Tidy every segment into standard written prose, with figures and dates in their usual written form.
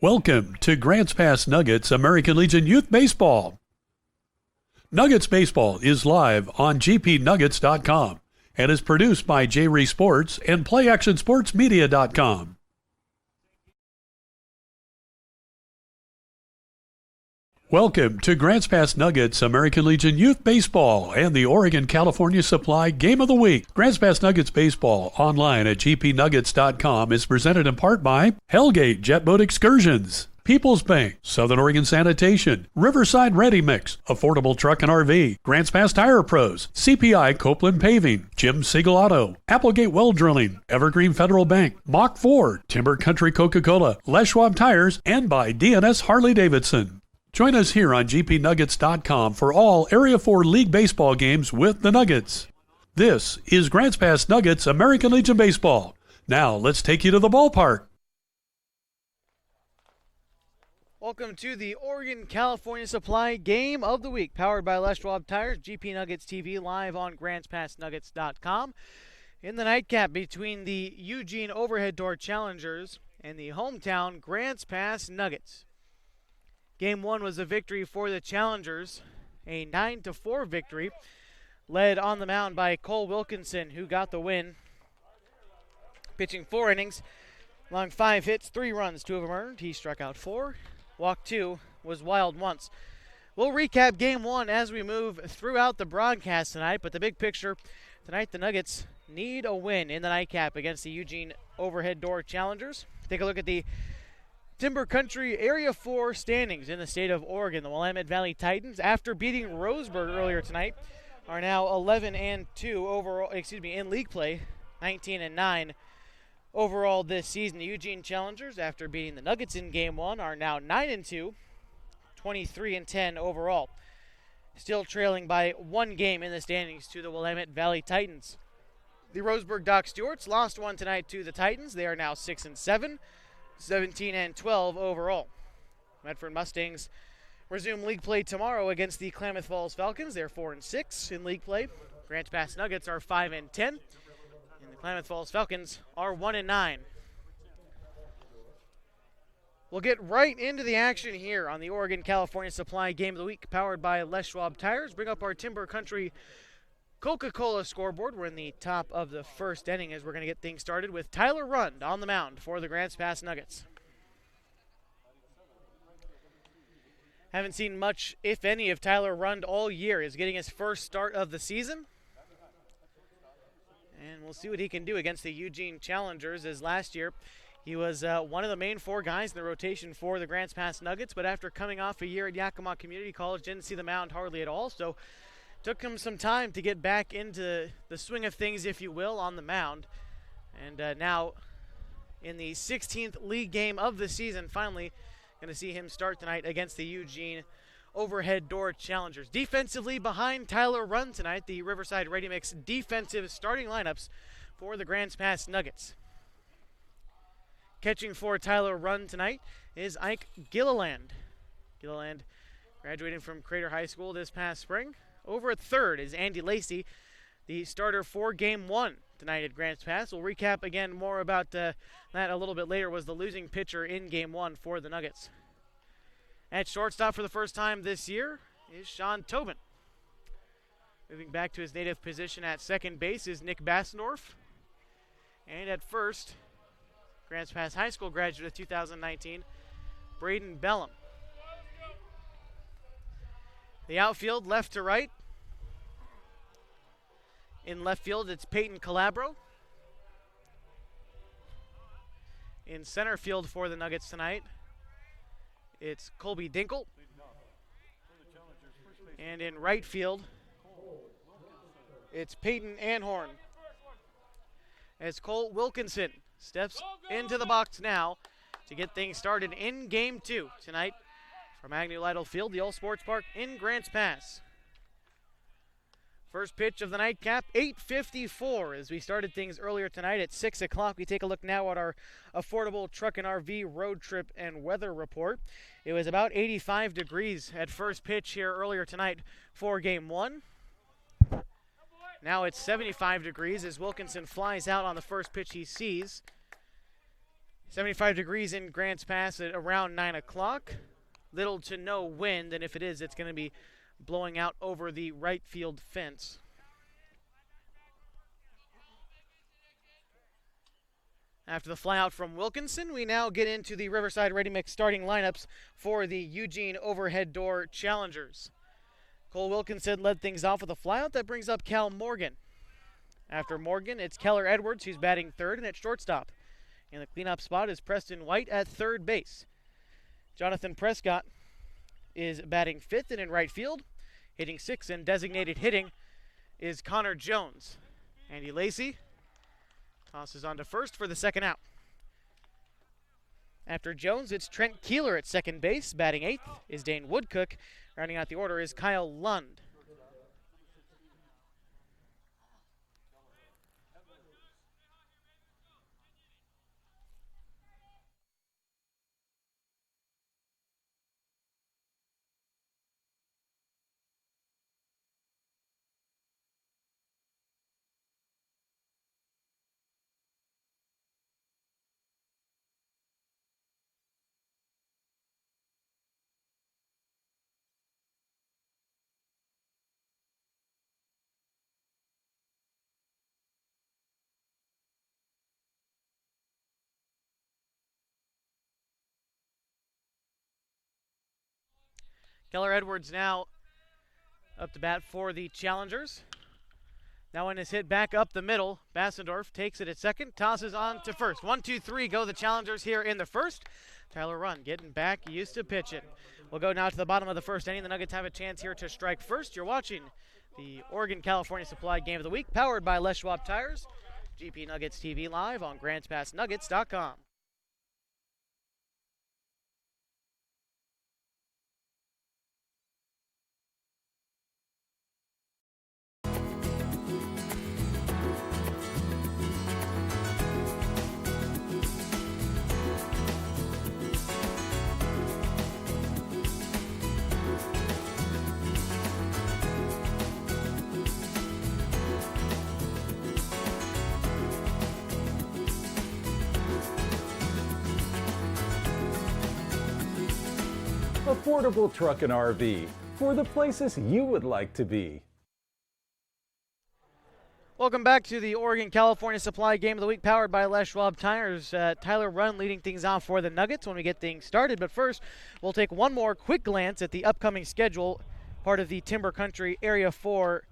Welcome to Grants Pass Nuggets American Legion Youth Baseball. Nuggets Baseball is live on gpnuggets.com and is produced by J-Ree Sports and PlayActionSportsMedia.com. Welcome to Grants Pass Nuggets American Legion Youth Baseball and the Oregon-California Supply Game of the Week. Grants Pass Nuggets Baseball online at gpnuggets.com is presented in part by Hellgate Jet Boat Excursions, People's Bank, Southern Oregon Sanitation, Riverside Ready Mix, Affordable Truck and RV, Grants Pass Tire Pros, CPI Copeland Paving, Jim Siegel Auto, Applegate Well Drilling, Evergreen Federal Bank, Mock Ford, Timber Country Coca-Cola, Les Schwab Tires, and by DNS Harley Davidson. Join us here on gpnuggets.com for all Area 4 League baseball games with the Nuggets. This is Grants Pass Nuggets American Legion Baseball. Now let's take you to the ballpark. Welcome to the Oregon-California Supply Game of the Week, powered by Les Schwab Tires, GP Nuggets TV, live on GrantsPassNuggets.com. In the nightcap between the EUGENE Overhead Door Challengers and the hometown Grants Pass Nuggets. Game 1 was a victory for the Challengers, a 9-4 victory, led on the mound by Cole Wilkinson, who got the win. Pitching 4 innings, along 5 hits, 3 runs, 2 of them earned. He struck out 4, walked 2, was wild once. We'll recap Game 1 as we move throughout the broadcast tonight, but the big picture tonight, the Nuggets need a win in the nightcap against the EUGENE Overhead Door Challengers. Take a look at the Timber Country Area 4 standings in the state of Oregon. The Willamette Valley Titans, after beating Roseburg earlier tonight, are now 11-2 overall, in league play, 19-9 overall this season. The EUGENE Challengers, after beating the Nuggets in Game 1, are now 9-2, 23-10 overall. Still trailing by 1 game in the standings to the Willamette Valley Titans. The Roseburg Doc Stewarts lost one tonight to the Titans. They are now 6-7. 17-12 overall. Medford Mustangs resume league play tomorrow against the Klamath Falls Falcons. They're 4-6 in league play. Grants Pass Nuggets are 5-10, and the Klamath Falls Falcons are 1-9. We'll get right into the action here on the Oregon-California Supply Game of the Week, powered by Les Schwab Tires. Bring up our Timber Country Coca-Cola scoreboard. We're in the top of the first inning as we're going to get things started with Tyler Rund on the mound for the Grants Pass Nuggets. Haven't seen much, if any, of Tyler Rund all year. He's getting his first start of the season. And we'll see what he can do against the EUGENE Challengers, as last year he was one of the main 4 guys in the rotation for the Grants Pass Nuggets, but after coming off a year at Yakima Community College, didn't see the mound hardly at all, so took him some time to get back into the swing of things, if you will, on the mound. And now in the 16th league game of the season, finally going to see him start tonight against the EUGENE Overhead Door Challengers. Defensively behind Tyler Rund tonight, the Riverside Ready Mix defensive starting lineups for the Grants Pass Nuggets. Catching for Tyler Rund tonight is Ike Gilliland. Gilliland graduated from Crater High School this past spring. Over at third is Andy Lacey, the starter for Game 1 tonight at Grants Pass. We'll recap again more about that a little bit later. Was the losing pitcher in Game 1 for the Nuggets. At shortstop for the first time this year is Sean Tobin. Moving back to his native position at second base is Nick Bassendorf. And at first, Grants Pass High School graduate of 2019, Braden Bellum. The outfield, left to right. In left field, it's Peyton Calabro. In center field for the Nuggets tonight, it's Colby Dinkle. And in right field, it's Peyton Anhorn. As Cole Wilkinson steps into the box now to get things started in Game 2 tonight from Agnew Lytle Field, the All Sports Park in Grants Pass. First pitch of the nightcap, 8:54, as we started things earlier tonight at 6 o'clock. We take a look now at our affordable truck and RV road trip and weather report. It was about 85 degrees at first pitch here earlier tonight for Game 1. Now it's 75 degrees as Wilkinson flies out on the first pitch he sees. 75 degrees in Grants Pass at around 9 o'clock. Little to no wind, and if it is, it's going to be blowing out over the right field fence. After the flyout from Wilkinson, we now get into the Riverside Ready Mix starting lineups for the Eugene Overhead Door Challengers. Cole Wilkinson led things off with a flyout that brings up Cal Morgan. After Morgan, it's Keller Edwards who's batting third and at shortstop. In the cleanup spot is Preston White at third base. Jonathan Prescott is batting fifth and in right field. Hitting sixth and designated hitting is Connor Jones. Andy Lacey tosses on to first for the second out. After Jones, it's Trent Keeler at second base. Batting eighth is Dane Woodcook. Rounding out the order is Kyle Lund. Keller Edwards now up to bat for the Challengers. That one is hit back up the middle. Bassendorf takes it at second, tosses on to first. 1, 2, 3 go the Challengers here in the first. Tyler Runn getting back, used to pitch it. We'll go now to the bottom of the first inning. The Nuggets have a chance here to strike first. You're watching the Oregon-California Supply Game of the Week, powered by Les Schwab Tires. GP Nuggets TV live on GrantsPassNuggets.com. Affordable Truck and RV for the places you would like to be. Welcome back to the Oregon-California Supply Game of the Week, powered by Les Schwab Tires. Tyler Runn leading things off for the Nuggets when we get things started. But first, we'll take one more quick glance at the upcoming schedule, part of the Timber Country Area 4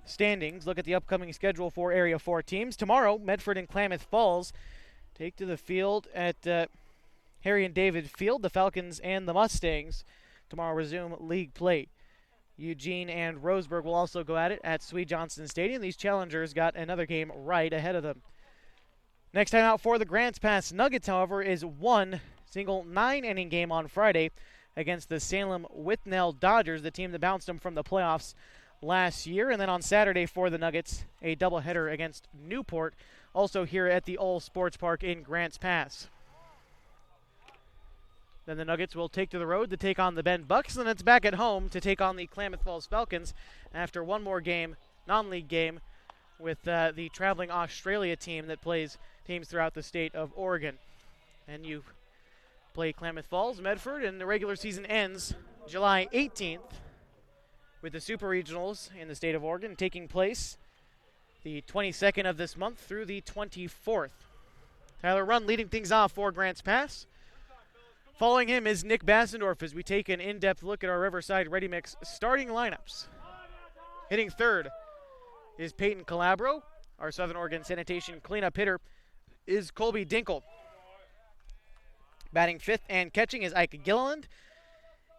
standings. Look at the upcoming schedule for Area 4 teams. Tomorrow, Medford and Klamath Falls take to the field at Harry and David Field. The Falcons and the Mustangs tomorrow resume league play. Eugene and Roseburg will also go at it at Swede Johnson Stadium. These Challengers got another game right ahead of them. Next time out for the Grants Pass Nuggets, however, is one single 9-inning game on Friday against the Salem Withnell Dodgers, the team that bounced them from the playoffs last year. And then on Saturday for the Nuggets, a doubleheader against Newport, also here at the Ole Sports Park in Grants Pass. Then the Nuggets will take to the road to take on the Bend Bucks, and then it's back at home to take on the Klamath Falls Falcons after one more game, non-league game, with the traveling Australia team that plays teams throughout the state of Oregon. And you play Klamath Falls, Medford, and the regular season ends July 18th with the Super Regionals in the state of Oregon taking place the 22nd of this month through the 24th. Tyler Runn leading things off for Grants Pass. Following him is Nick Bassendorf as we take an in-depth look at our Riverside Ready Mix starting lineups. Hitting third is Peyton Calabro. Our Southern Oregon Sanitation cleanup hitter is Colby Dinkle. Batting fifth and catching is Ike Gilliland.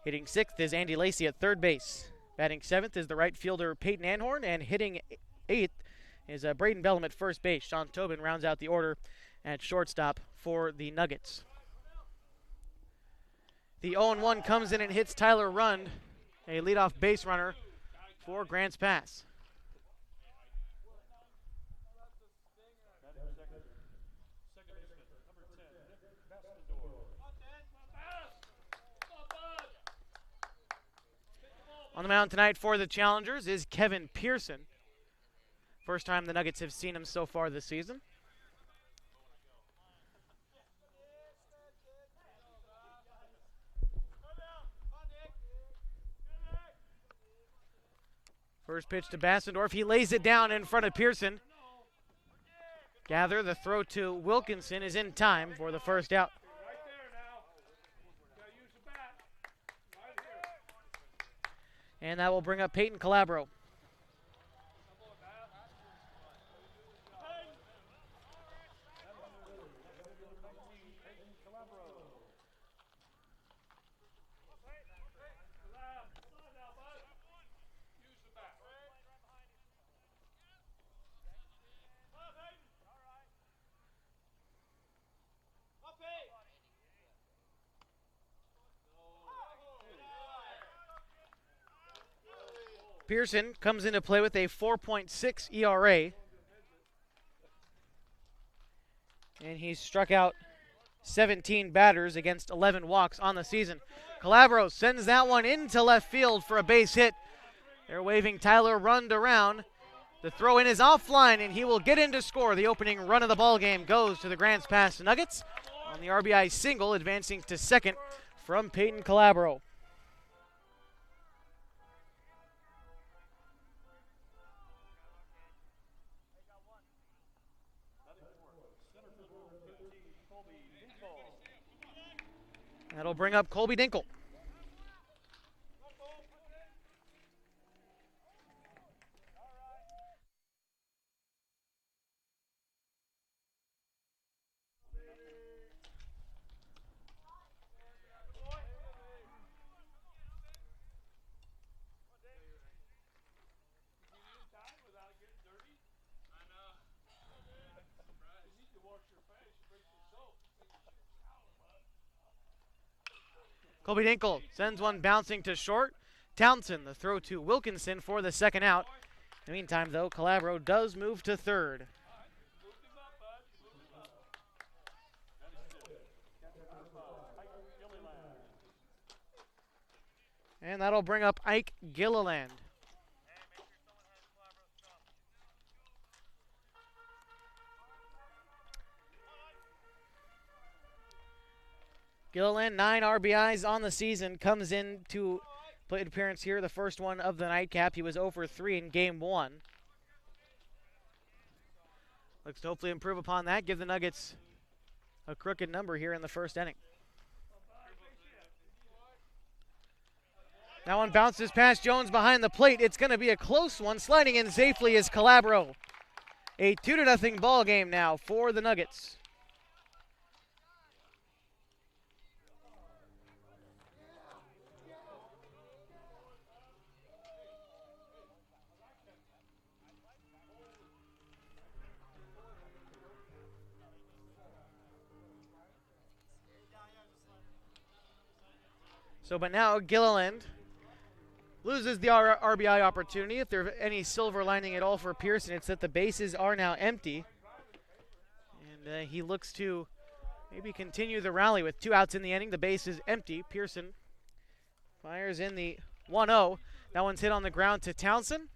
Hitting sixth is Andy Lacey at third base. Batting seventh is the right fielder Peyton Anhorn, and hitting eighth is Braden Bellum at first base. Sean Tobin rounds out the order at shortstop for the Nuggets. The 0-1 comes in and hits Tyler Runn, a leadoff base runner for Grants Pass. On the mound tonight for the Challengers is Kevin Pearson. First time the Nuggets have seen him so far this season. First pitch to Bassendorf. He lays it down in front of Pearson. Gather, the throw to Wilkinson is in time for the first out. And that will bring up Peyton Calabro. Pearson comes into play with a 4.6 ERA. And he's struck out 17 batters against 11 walks on the season. Calabro sends that one into left field for a base hit. They're waving Tyler Rund around. The throw in is offline, and he will get in to score. The opening run of the ball game goes to the Grants Pass Nuggets on the RBI single, advancing to second from Peyton Calabro. That'll bring up Colby Dinkle. Colby Dinkle sends one bouncing to short. Townsend, the throw to Wilkinson for the second out. In the meantime, though, Calabro does move to third. And that'll bring up Ike Gilliland. Gilliland, 9 RBIs on the season, comes in to plate appearance here, the first one of the nightcap. He was 0 for 3 in game 1. Looks to hopefully improve upon that, give the Nuggets a crooked number here in the first inning. That one bounces past Jones behind the plate. It's going to be a close one. Sliding in safely is Calabro. A 2-0 ball game now for the Nuggets. But now Gilliland loses the RBI opportunity. If there's any silver lining at all for Pearson, it's that the bases are now empty. And he looks to maybe continue the rally with 2 outs in the inning. The base is empty. Pearson fires in the 1-0. That one's hit on the ground to Townsend.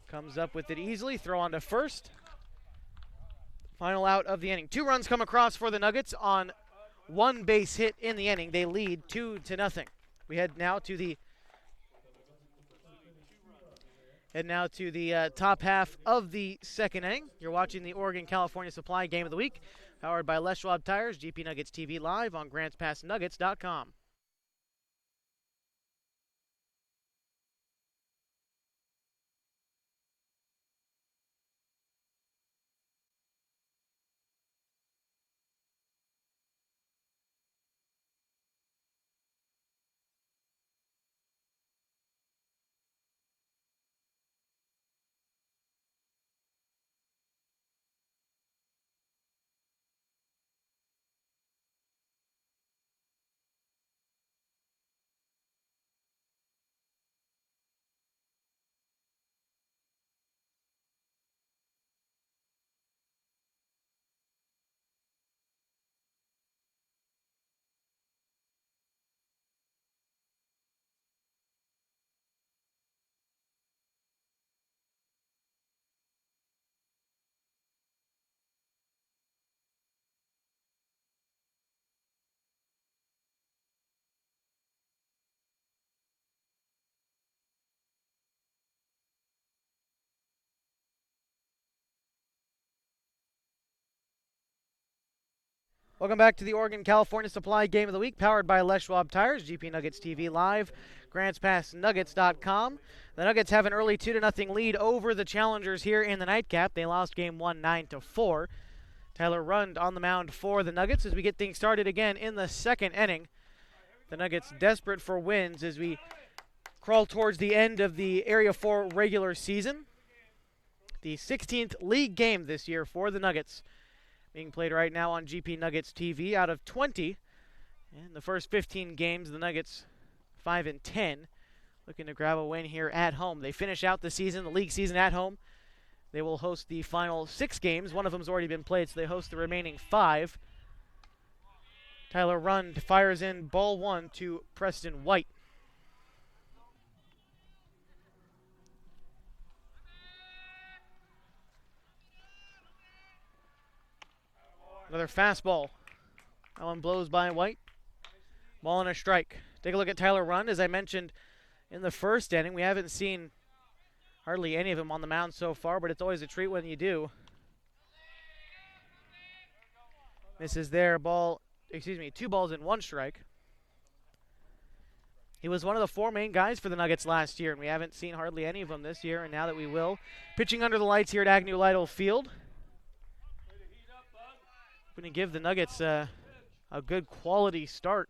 Comes up with it easily. Throw on to first. Final out of the inning. 2 runs come across for the Nuggets on 1 base hit in the inning. They lead 2-0. We head now to the top half of the second inning. You're watching the Oregon-California Supply Game of the Week, powered by Les Schwab Tires, GP Nuggets TV live on GrantsPassNuggets.com. Welcome back to the Oregon California Supply Game of the Week, powered by Les Schwab Tires, GP Nuggets TV live, GrantsPassNuggets.com. The Nuggets have an early 2-0 lead over the Challengers here in the nightcap. They lost game 1 9-4. Tyler Rund on the mound for the Nuggets as we get things started again in the second inning. The Nuggets desperate for wins as we crawl towards the end of the Area 4 regular season. The 16th league game this year for the Nuggets, being played right now on GP Nuggets TV out of 20. In the first 15 games, the Nuggets 5-10, looking to grab a win here at home. They finish out the season, the league season, at home. They will host the final 6 games. One of them's already been played, so they host the remaining 5. Tyler Rund fires in ball 1 to Preston White. Another fastball. That one blows by White. Ball and a strike. Take a look at Tyler Rund. As I mentioned in the first inning, we haven't seen hardly any of them on the mound so far, but it's always a treat when you do. Misses there. 2 balls and 1 strike. He was one of the 4 main guys for the Nuggets last year, and we haven't seen hardly any of them this year, and now that we will. Pitching under the lights here at Agnew Lytle Field. Going to give the Nuggets a good quality start.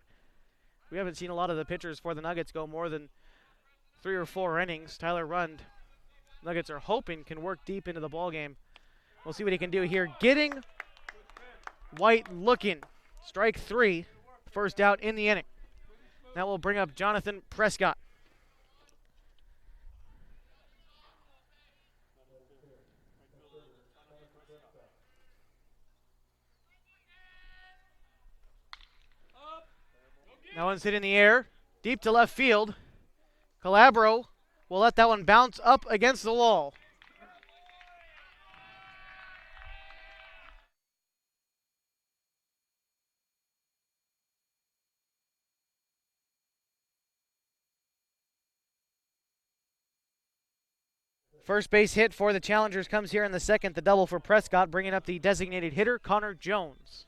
We haven't seen a lot of the pitchers for the Nuggets go more than 3 or 4 innings. Tyler Rund, Nuggets are hoping, can work deep into the ball game. We'll see what he can do here. Getting White looking. Strike 3, first out in the inning. That will bring up Jonathan Prescott. That one's hit in the air, deep to left field. Calabro will let that one bounce up against the wall. First base hit for the Challengers comes here in the second, the double for Prescott, bringing up the designated hitter, Connor Jones.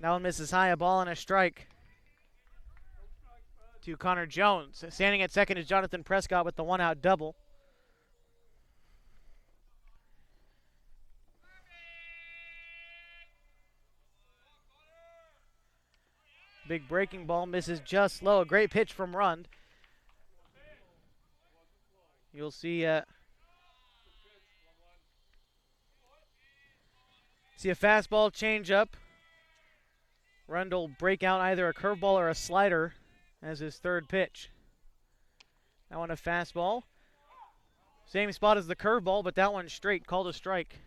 That one misses high, a ball and a strike to Connor Jones. Standing at second is Jonathan Prescott with the 1-out double. Big breaking ball misses just low. A great pitch from Rund. You'll see a fastball change up. Rund will break out either a curveball or a slider as his third pitch. That one a fastball. Same spot as the curveball, but that one straight, called a strike.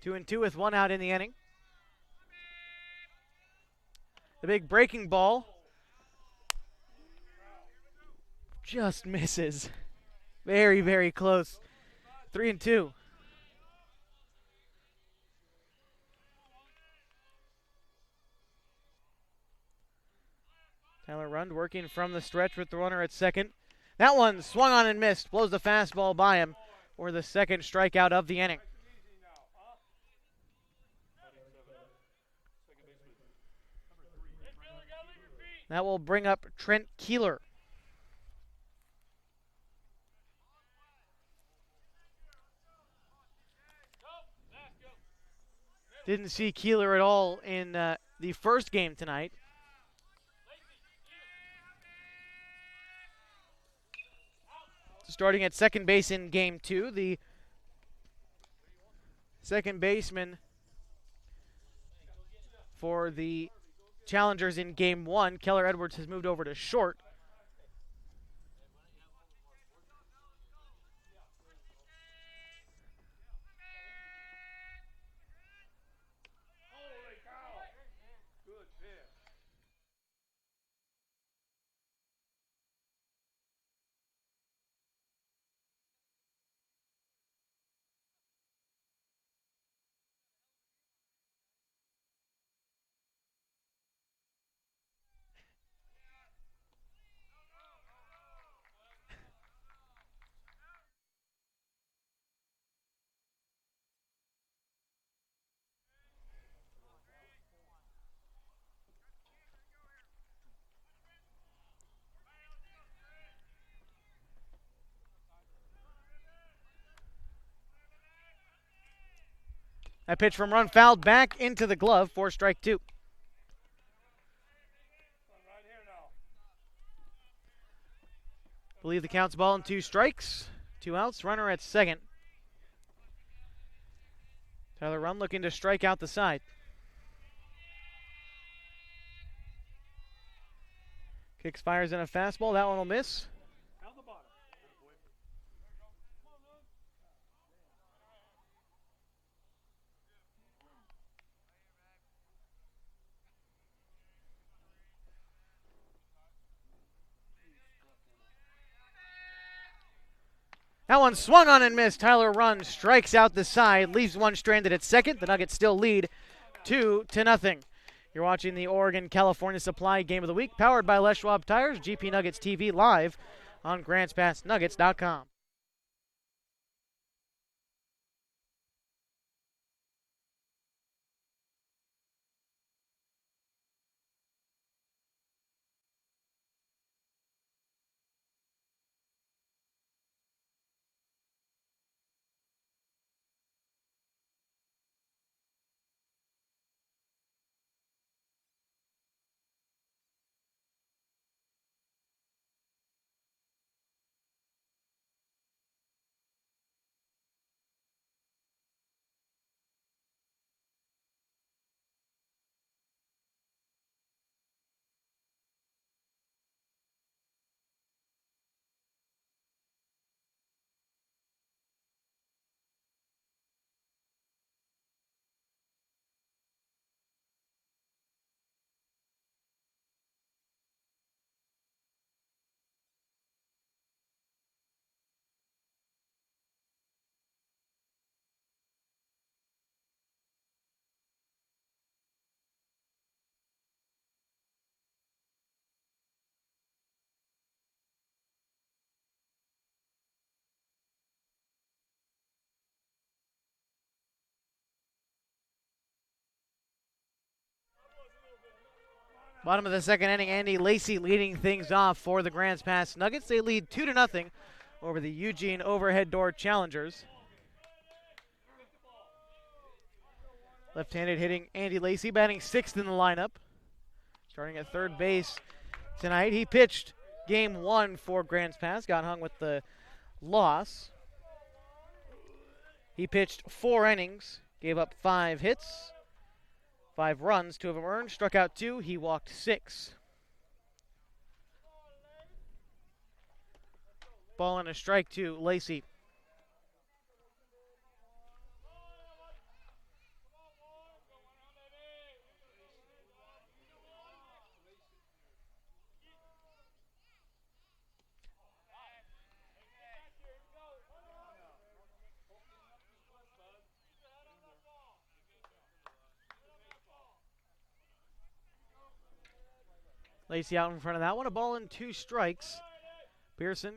Two and two with 1 out in the inning. The big breaking ball just misses. Very, very close. 3 and 2. Tyler Rund working from the stretch with the runner at second. That one swung on and missed. Blows the fastball by him for the second strikeout of the inning. That will bring up Trent Keeler. Didn't see Keeler at all in the first game tonight. Starting at second base in game 2, the second baseman for the Challengers in game 1, Keller Edwards, has moved over to short. That pitch from Run fouled back into the glove for strike two. Believe the count's ball and 2 strikes. 2 outs, runner at second. Tyler Run looking to strike out the side. Kicks, fires in a fastball. That one will miss. That one swung on and missed. Tyler Run strikes out the side, leaves one stranded at second. The Nuggets still lead 2-0. You're watching the Oregon-California Supply Game of the Week, powered by Les Schwab Tires, GP Nuggets TV, live on GrantsPassNuggets.com. Bottom of the second inning, Andy Lacey leading things off for the Grants Pass Nuggets. They lead 2-0 over the Eugene Overhead Door Challengers. Left-handed hitting Andy Lacey, batting 6th in the lineup. Starting at third base tonight. He pitched game 1 for Grants Pass, got hung with the loss. He pitched 4 innings, gave up 5 hits. 5 runs, 2 of them earned, struck out 2, he walked 6. Ball and a strike to Lacey. Lacey out in front of that one. A ball and 2 strikes. Pearson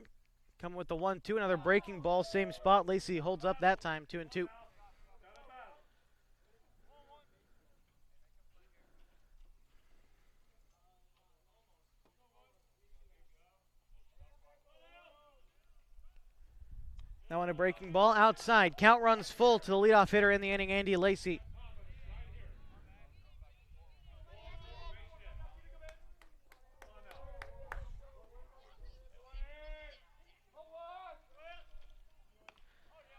coming with the 1-2. Another breaking ball, same spot. Lacey holds up that time, 2-2. That one a breaking ball outside. Count runs full to the leadoff hitter in the inning, Andy Lacey.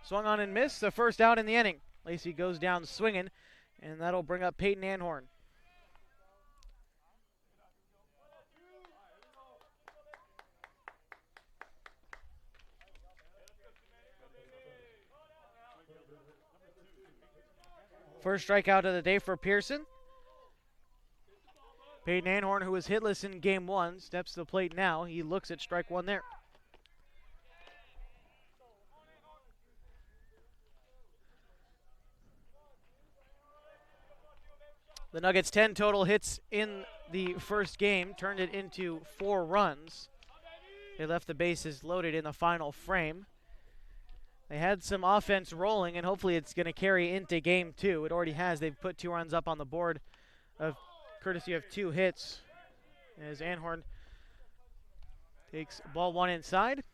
Swung on and missed, the first out in the inning. Lacey goes down swinging, and that'll bring up Peyton Anhorn. First strikeout of the day for Pearson. Peyton Anhorn, who was hitless in game 1, steps to the plate now. He looks at strike 1 there. The Nuggets' 10 total hits in the first game turned it into 4 runs. They left the bases loaded in the final frame. They had some offense rolling, and hopefully it's going to carry into game 2. It already has. They've put 2 runs up on the board, courtesy of 2 hits, as Anhorn takes ball 1 inside.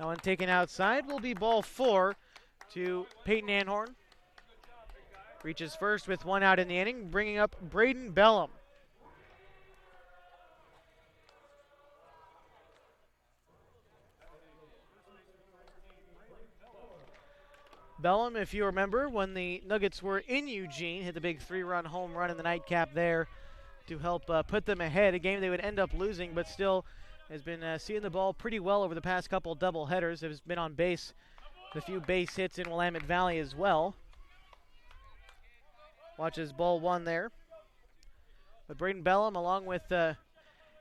That one taken outside will be ball 4 to Peyton Anhorn. Reaches first with 1 out in the inning, bringing up Braden Bellum. Bellum, if you remember, when the Nuggets were in Eugene, hit the big 3-run home run in the nightcap there to help put them ahead. A game they would end up losing, but still has been seeing the ball pretty well over the past couple double headers. Has been on base, with a few base hits in Willamette Valley as well. Watches ball 1 there. But Braden Bellum, along with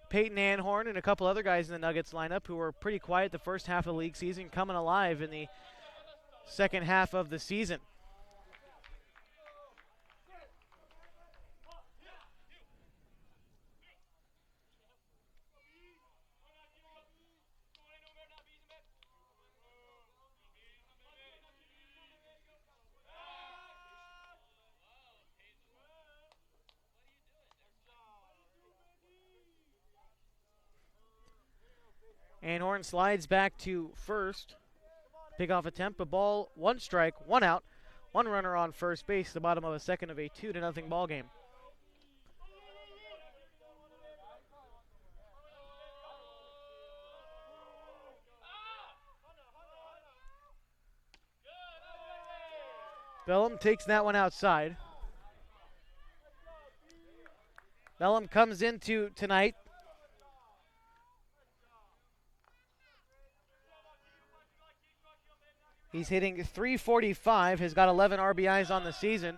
Peyton Anhorn and a couple other guys in the Nuggets lineup who were pretty quiet the first half of the league season, coming alive in the second half of the season. Anhorn slides back to first. Pickoff attempt, a ball, 1 strike, 1 out, 1 runner on first base, the bottom of a second of a 2-0 ball game. Bellum takes that one outside. Bellum comes into tonight. He's hitting .345, has got 11 RBIs on the season,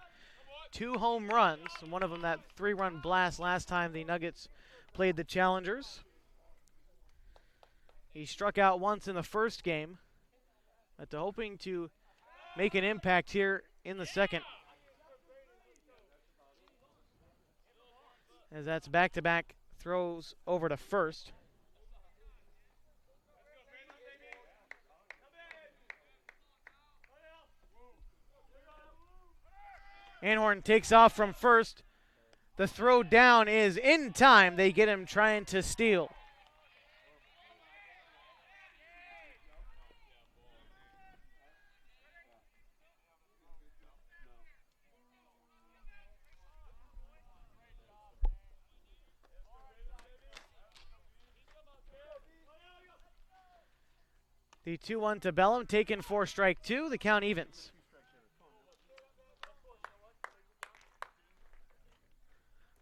2 home runs, one of them that 3-run blast last time the Nuggets played the Challengers. He struck out once in the first game, but hoping to make an impact here in the second. As that's back-to-back throws over to first. Anhorn takes off from first. The throw down is in time. They get him trying to steal. The 2-1 to Bellum, taken for strike 2. The count evens.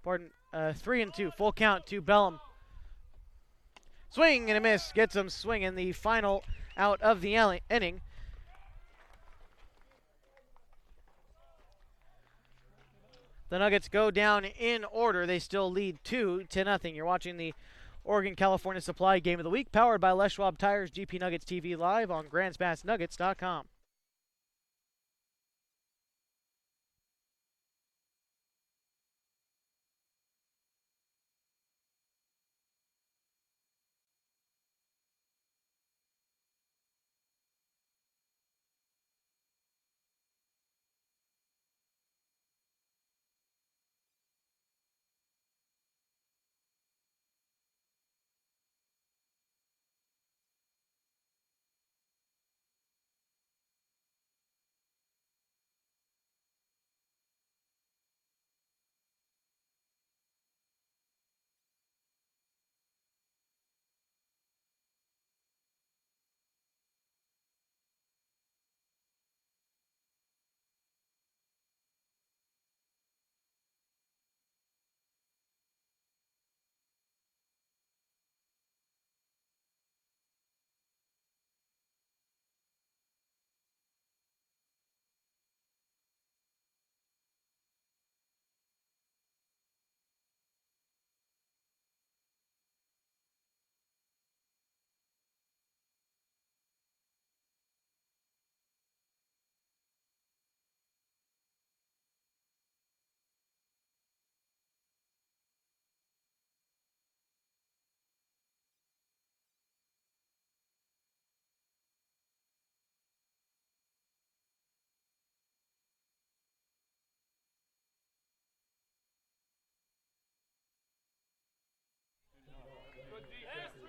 Pardon, 3-2, full count to Bellum. Swing and a miss, gets him swinging. The final out of the inning. The Nuggets go down in order. They still lead 2-0. You're watching the Oregon California Supply Game of the Week, powered by Les Schwab Tires, GP Nuggets TV live on GrandsPassNuggets.com.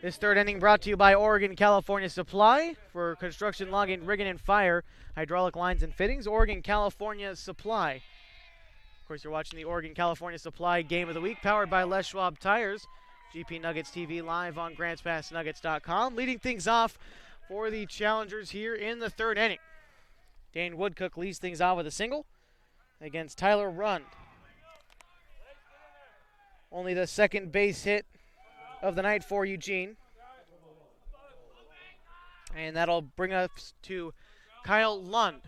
This third inning brought to you by Oregon California Supply for construction, logging, rigging, and fire, hydraulic lines and fittings. Oregon California Supply. Of course, you're watching the Oregon California Supply Game of the Week, powered by Les Schwab Tires. GP Nuggets TV live on GrantsPassNuggets.com. Leading things off for the Challengers here in the third inning. Dane Woodcook leads things off with a single against Tyler Rund. Only the second base hit of the night for Eugene. And that'll bring us to Kyle Lund.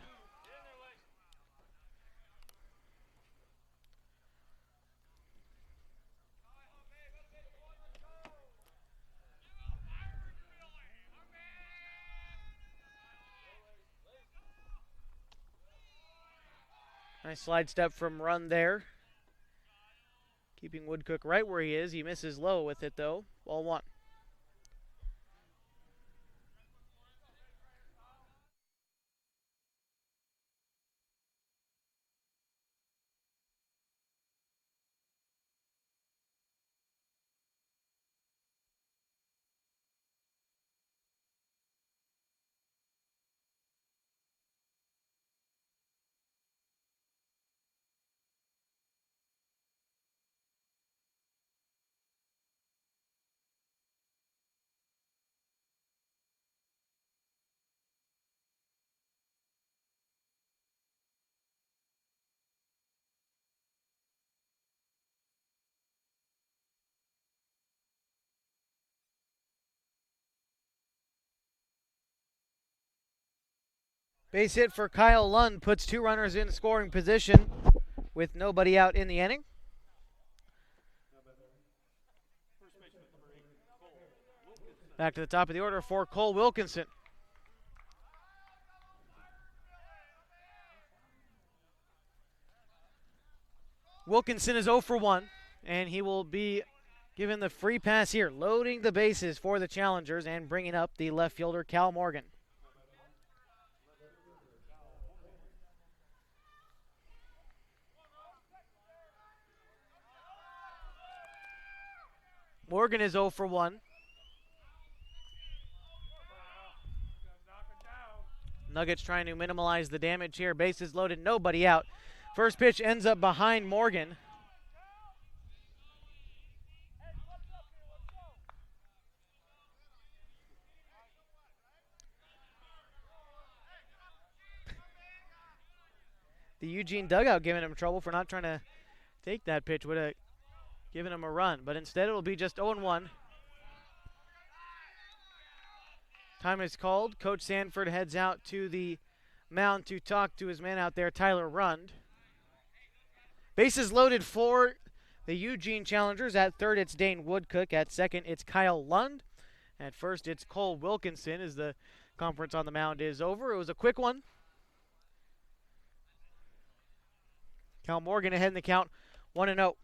Nice slide step from Rund there. Keeping Woodcook right where he is. He misses low with it, though. Ball one. Base hit for Kyle Lund puts two runners in scoring position with nobody out in the inning. Back to the top of the order for Cole Wilkinson. Wilkinson is 0 for 1, and he will be given the free pass here, loading the bases for the Challengers and bringing up the left fielder Cal Morgan. Morgan is 0 for 1. Nuggets trying to minimize the damage here. Bases loaded, nobody out. First pitch ends up behind Morgan. The Eugene dugout giving him trouble for not trying to take that pitch. Would have given him a run, but instead it will be just 0-1. Time is called. Coach Sanford heads out to the mound to talk to his man out there, Tyler Rund. Bases loaded for the Eugene Challengers. At third, it's Dane Woodcook. At second, it's Kyle Lund. At first, it's Cole Wilkinson as the conference on the mound is over. It was a quick one. Cal Morgan ahead in the count, 1-0.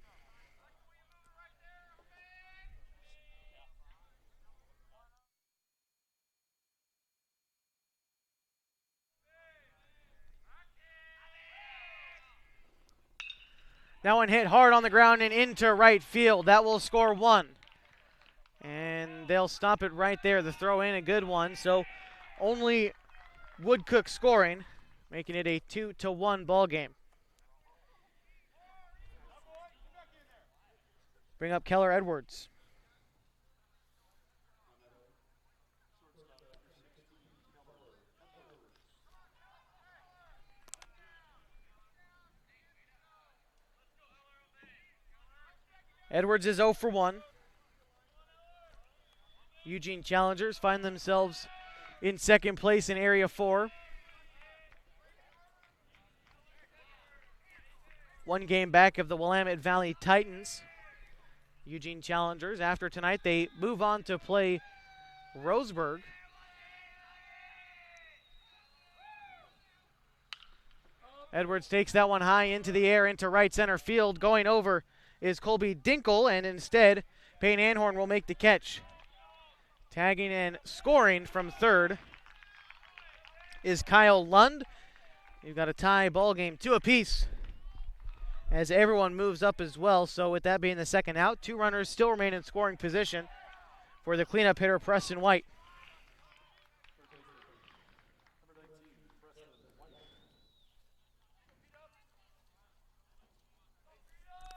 That one hit hard on the ground and into right field. That will score one. And they'll stop it right there. The throw in, a good one. So only Woodcook scoring, making it a 2-1 ball game. Bring up Keller Edwards. Edwards is 0 for 1. Eugene Challengers find themselves in second place in Area 4. One game back of the Willamette Valley Titans. Eugene Challengers, after tonight, they move on to play Roseburg. Edwards takes that one high into the air, into right center field. Going over is Colby Dinkle, and instead, Payne Anhorn will make the catch. Tagging and scoring from third is Kyle Lund. You've got a tie ball game, 2 apiece, as everyone moves up as well. So with that being the second out, 2 runners still remain in scoring position for the cleanup hitter, Preston White.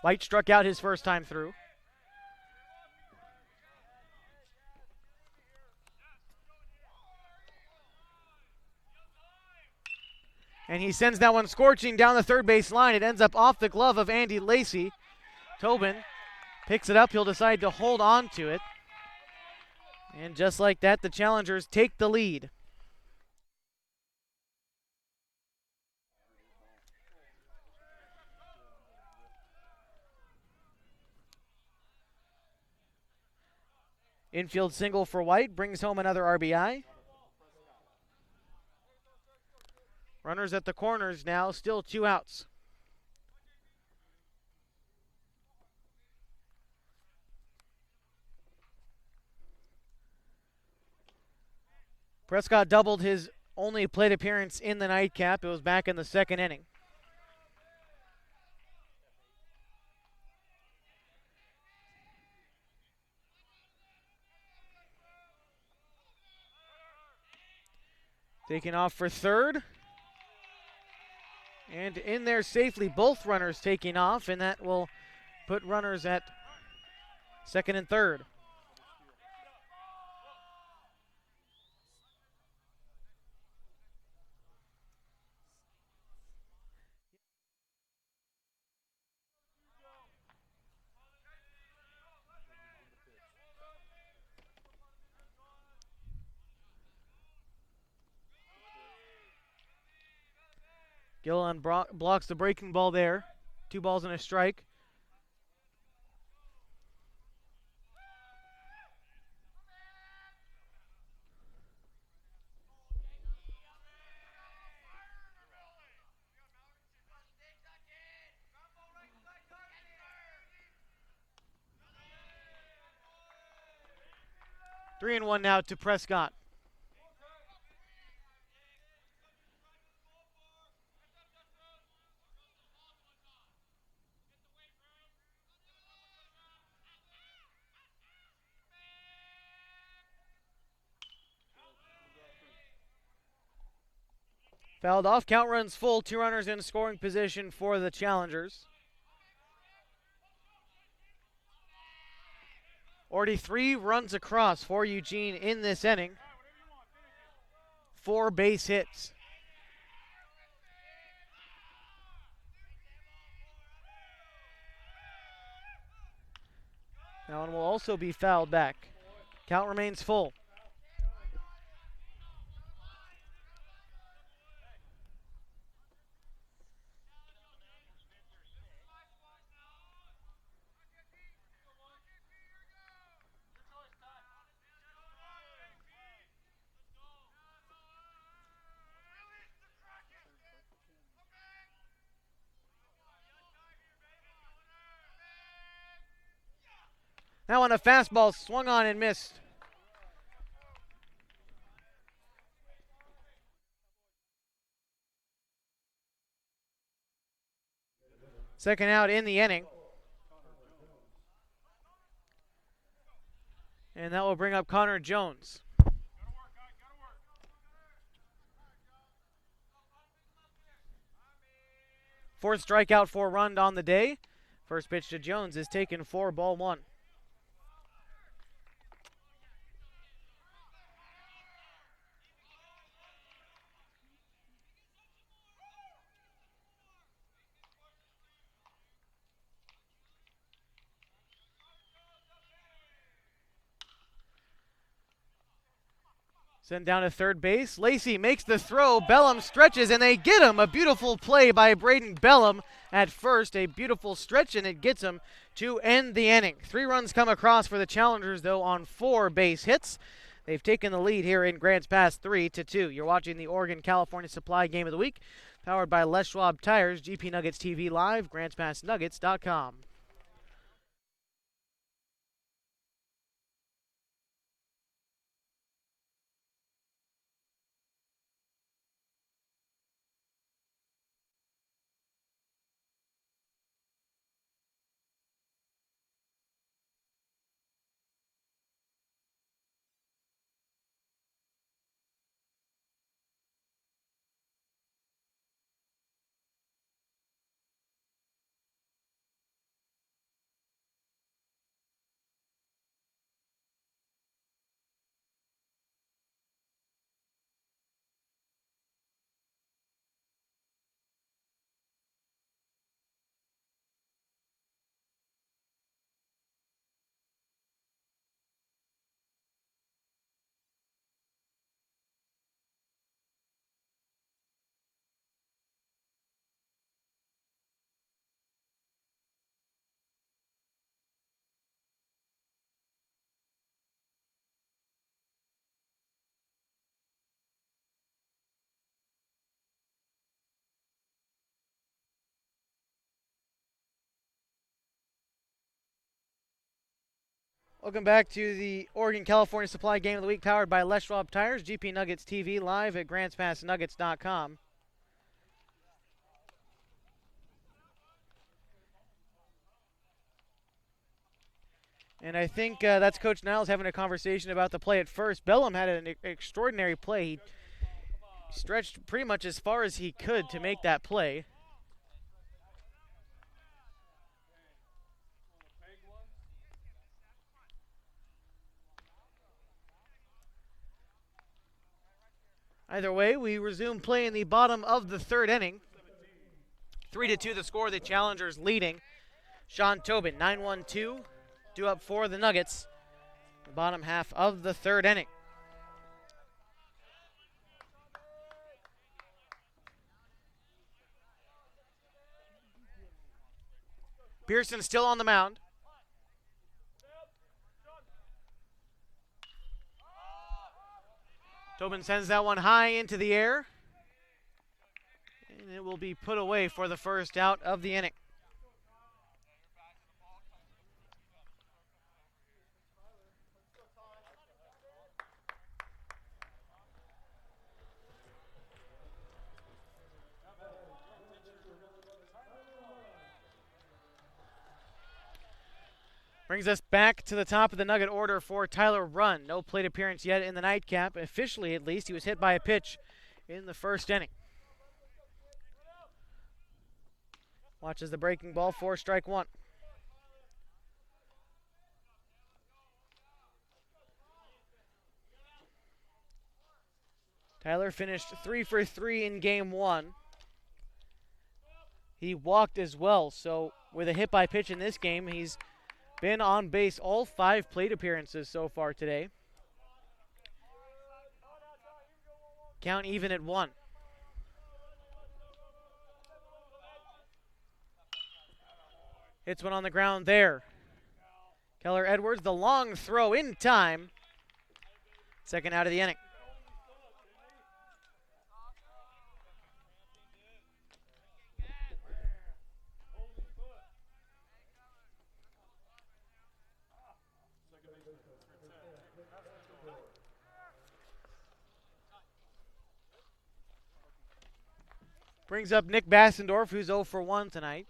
White struck out his first time through. And he sends that one scorching down the third base line. It ends up off the glove of Andy Lacey. Tobin picks it up. He'll decide to hold on to it. And just like that, the Challengers take the lead. Infield single for White brings home another RBI. Runners at the corners now, still 2 outs. Prescott doubled his only plate appearance in the nightcap. It was back in the second inning. Taking off for third. And in there safely, both runners taking off, and that will put runners at second and third. Gillen blocks the breaking ball there. 2 balls and a strike. Three and one now to Prescott. Fouled off, count runs full, 2 runners in scoring position for the Challengers. Already 3 runs across for Eugene in this inning. 4 base hits. That one will also be fouled back. Count remains full. That one a fastball swung on and missed. Second out in the inning. And that will bring up Connor Jones. Fourth strikeout, 4 run on the day. First pitch to Jones is taken for ball 1. Sent down to third base. Lacey makes the throw. Bellum stretches, and they get him. A beautiful play by Braden Bellum at first. A beautiful stretch, and it gets him to end the inning. 3 runs come across for the Challengers, though, on 4 base hits. They've taken the lead here in Grants Pass 3-2. You're watching the Oregon-California Supply Game of the Week, powered by Les Schwab Tires, GP Nuggets TV Live, GrantsPassNuggets.com. Welcome back to the Oregon California Supply Game of the Week, powered by Les Schwab Tires, GP Nuggets TV, live at GrantsPassNuggets.com. And I think that's Coach Niles having a conversation about the play at first. Bellum had an extraordinary play. He stretched pretty much as far as he could to make that play. Either way, we resume play in the bottom of the third inning. 3-2 the score, the Challengers leading. Sean Tobin, 9-1-2, due up for the Nuggets. The bottom half of the third inning. Pearson still on the mound. Tobin sends that one high into the air. And it will be put away for the first out of the inning. Brings us back to the top of the Nugget order for Tyler Runn. No plate appearance yet in the nightcap. Officially, at least, he was hit by a pitch in the first inning. Watches the breaking ball for strike one. Tyler finished 3 for 3 in game one. He walked as well, so with a hit by pitch in this game, he's been on base all 5 plate appearances so far today. Count even at 1. Hits one on the ground there. Keller Edwards, the long throw in time. Second out of the inning. Brings up Nick Bassendorf, who's 0 for 1 tonight.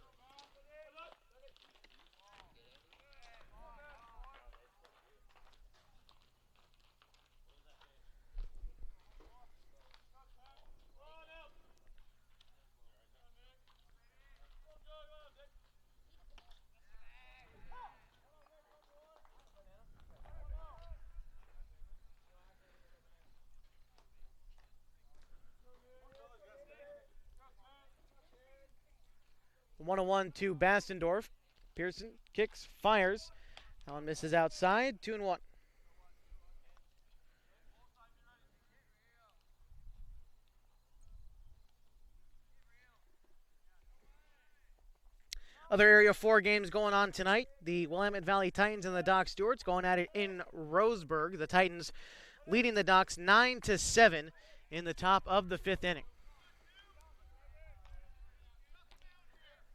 One on one to Bassendorf. Pearson kicks, fires. That one misses outside. 2-1. Other Area 4 games going on tonight. The Willamette Valley Titans and the Dock Stewarts going at it in Roseburg. The Titans leading the Docks 9-7 in the top of the 5th inning.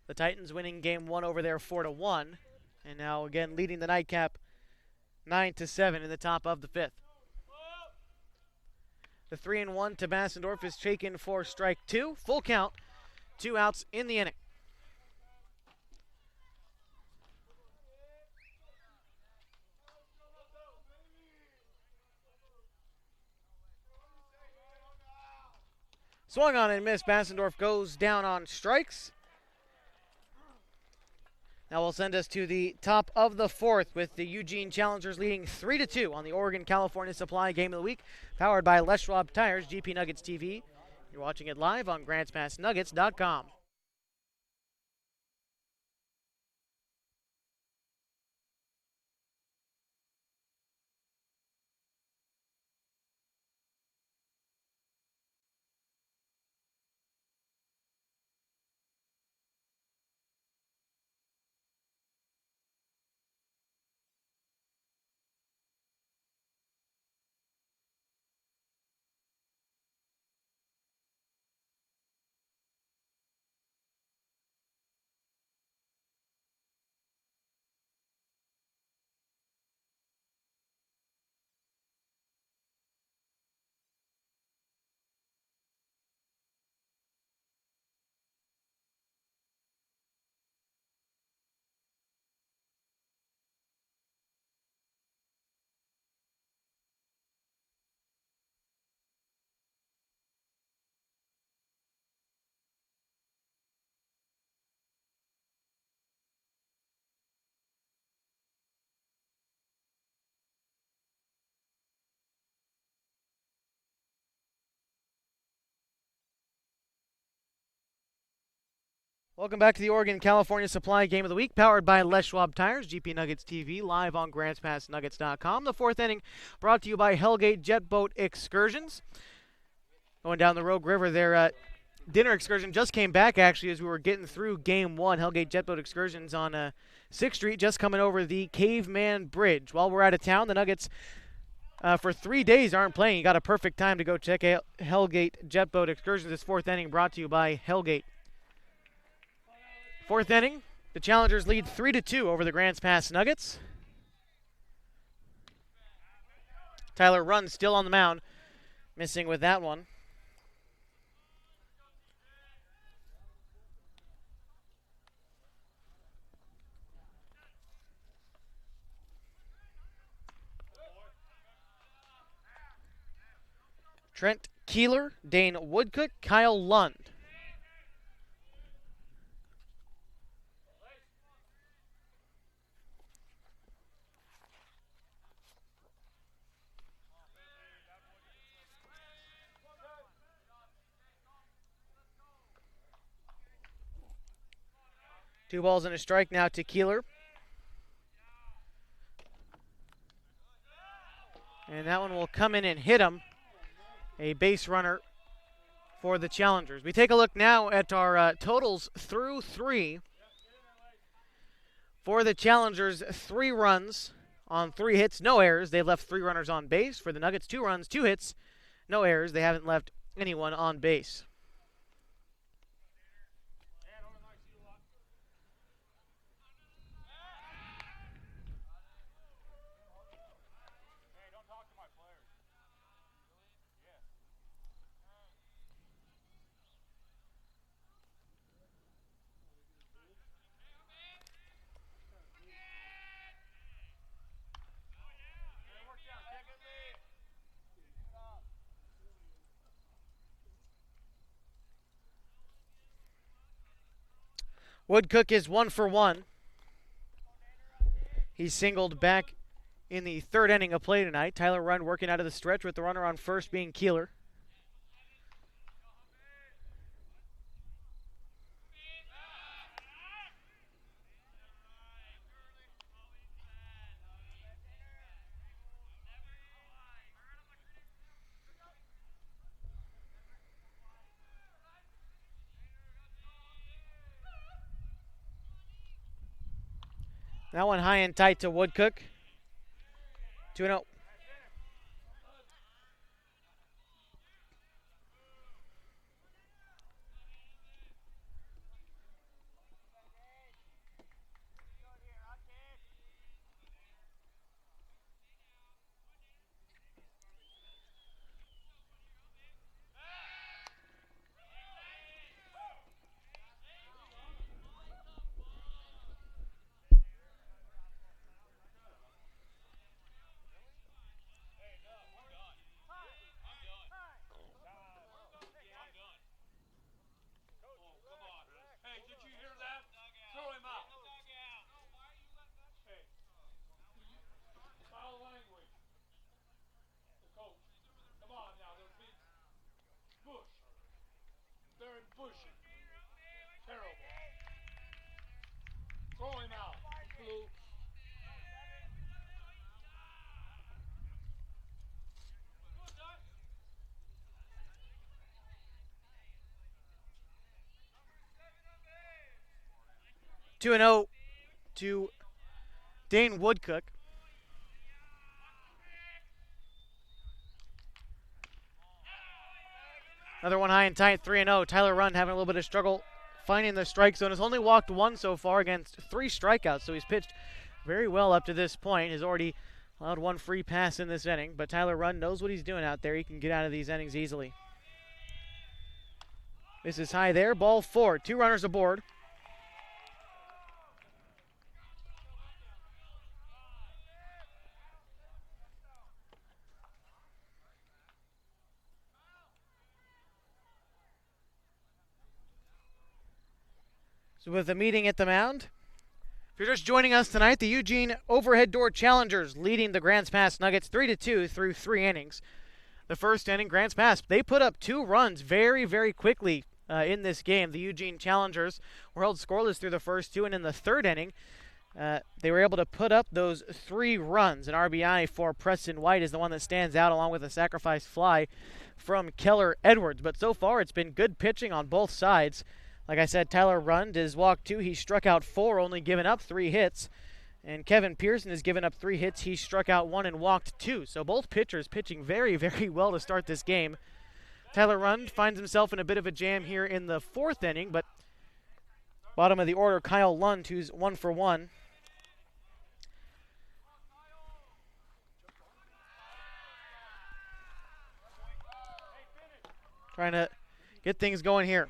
The Titans winning game 1 over there 4-1. And now again leading the nightcap 9-7 in the top of the 5th. The 3-1 to Bassendorf is taken for strike 2. Full count. 2 outs in the inning. Swung on and missed. Bassendorf goes down on strikes. That will send us to the top of the 4th with the Eugene Challengers leading 3-2 on the Oregon California Supply Game of the Week, powered by Les Schwab Tires, GP Nuggets TV. You're watching it live on GrantsPassNuggets.com. Welcome back to the Oregon-California Supply Game of the Week, powered by Les Schwab Tires, GP Nuggets TV, live on GrantsPassNuggets.com. The fourth inning brought to you by Hellgate Jet Boat Excursions. Going down the Rogue River, their dinner excursion just came back, actually, as we were getting through Game 1. Hellgate Jet Boat Excursions on 6th Street, just coming over the Caveman Bridge. While we're out of town, the Nuggets, for 3 days, aren't playing. You got a perfect time to go check out Hellgate Jet Boat Excursions. This fourth inning brought to you by Hellgate. Fourth inning, the Challengers lead 3-2 over the Grants Pass Nuggets. Tyler Runn still on the mound, missing with that one. Trent Keeler, Dane Woodcook, Kyle Lund. Two balls and a strike now to Keeler. And that one will come in and hit him. A base runner for the Challengers. We take a look now at our totals through 3. For the Challengers, 3 runs on 3 hits, no errors. They left 3 runners on base. For the Nuggets, 2 runs, 2 hits, no errors. They haven't left anyone on base. Woodcook is 1 for 1. He singled back in the 3rd inning of play tonight. Tyler Runn working out of the stretch with the runner on first being Keeler. That one high and tight to Woodcook. 2-0. Terrible. Throw him out. Blue. Two and 0 to Dane Woodcook. Another one high and tight, 3-0. Tyler Runn having a little bit of struggle finding the strike zone. Has only walked 1 so far against 3 strikeouts, so he's pitched very well up to this point. Has already allowed 1 free pass in this inning, but Tyler Runn knows what he's doing out there. He can get out of these innings easily. This is high there, ball 4. 2 runners aboard. So with the meeting at the mound, if you're just joining us tonight, the Eugene Overhead Door Challengers leading the Grants Pass Nuggets 3-2 through 3 innings. The first inning, Grants Pass, they put up 2 runs very, very quickly in this game. The Eugene Challengers were held scoreless through the first two, and in the third inning, they were able to put up those 3 runs. An RBI for Preston White is the one that stands out, along with a sacrifice fly from Keller Edwards. But so far, it's been good pitching on both sides. Like I said, Tyler Rund has walked 2. He struck out 4, only given up 3 hits. And Kevin Pearson has given up 3 hits. He struck out 1 and walked 2. So both pitchers pitching very, very well to start this game. Tyler Rund finds himself in a bit of a jam here in the 4th inning, but bottom of the order, Kyle Lund, who's 1 for 1. Trying to get things going here.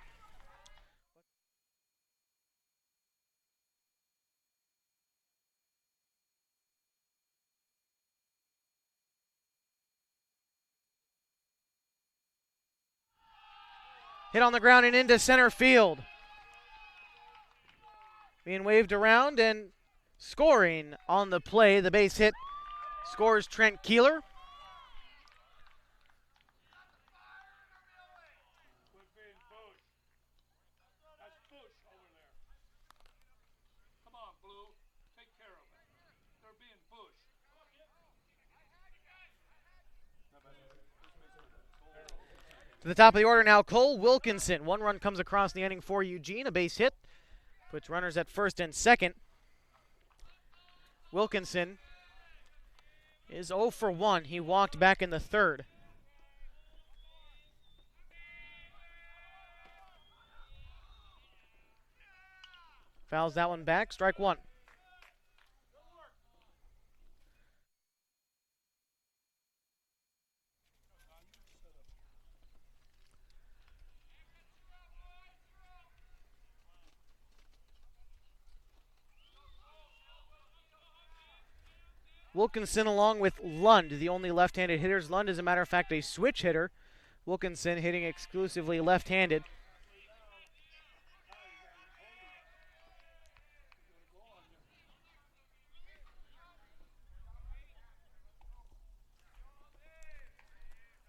Hit on the ground and into center field. Being waved around and scoring on the play. The base hit scores Trent Keeler. Quit being Bush. That's Bush over there. Come on, Blue. Take care of it. They're being Bush. To the top of the order now, Cole Wilkinson. 1 run comes across the inning for Eugene. A base hit puts runners at first and second. Wilkinson is 0 for 1. He walked back in the 3rd. Fouls that one back. Strike 1. Wilkinson along with Lund, the only left-handed hitters. Lund, as a matter of fact, a switch hitter. Wilkinson hitting exclusively left-handed.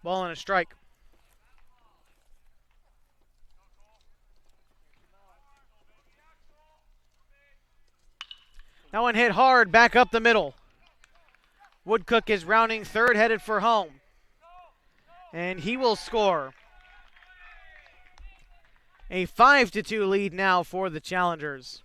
Ball and a strike. That one hit hard back up the middle. Woodcook is rounding third, headed for home. And he will score. A 5-2 lead now for the Challengers.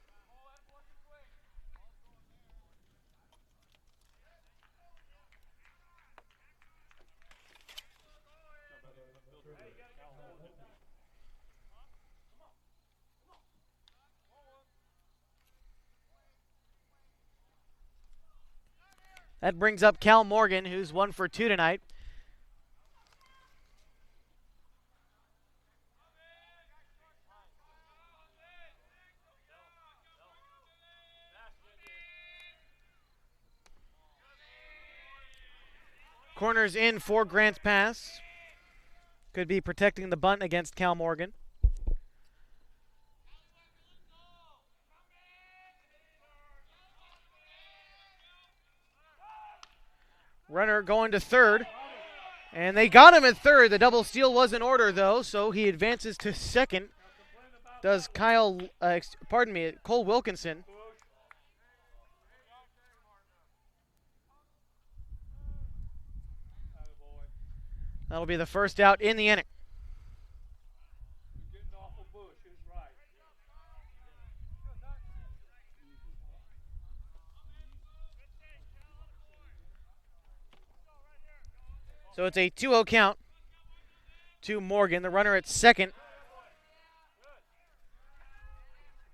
That brings up Cal Morgan, who's 1 for 2 tonight. Corners in for Grants Pass. Could be protecting the bunt against Cal Morgan. Runner going to third. And they got him at third. The double steal was in order, though, so he advances to second. Does Cole Wilkinson. That'll be the first out in the inning. So it's a 2-0 count to Morgan. The runner at second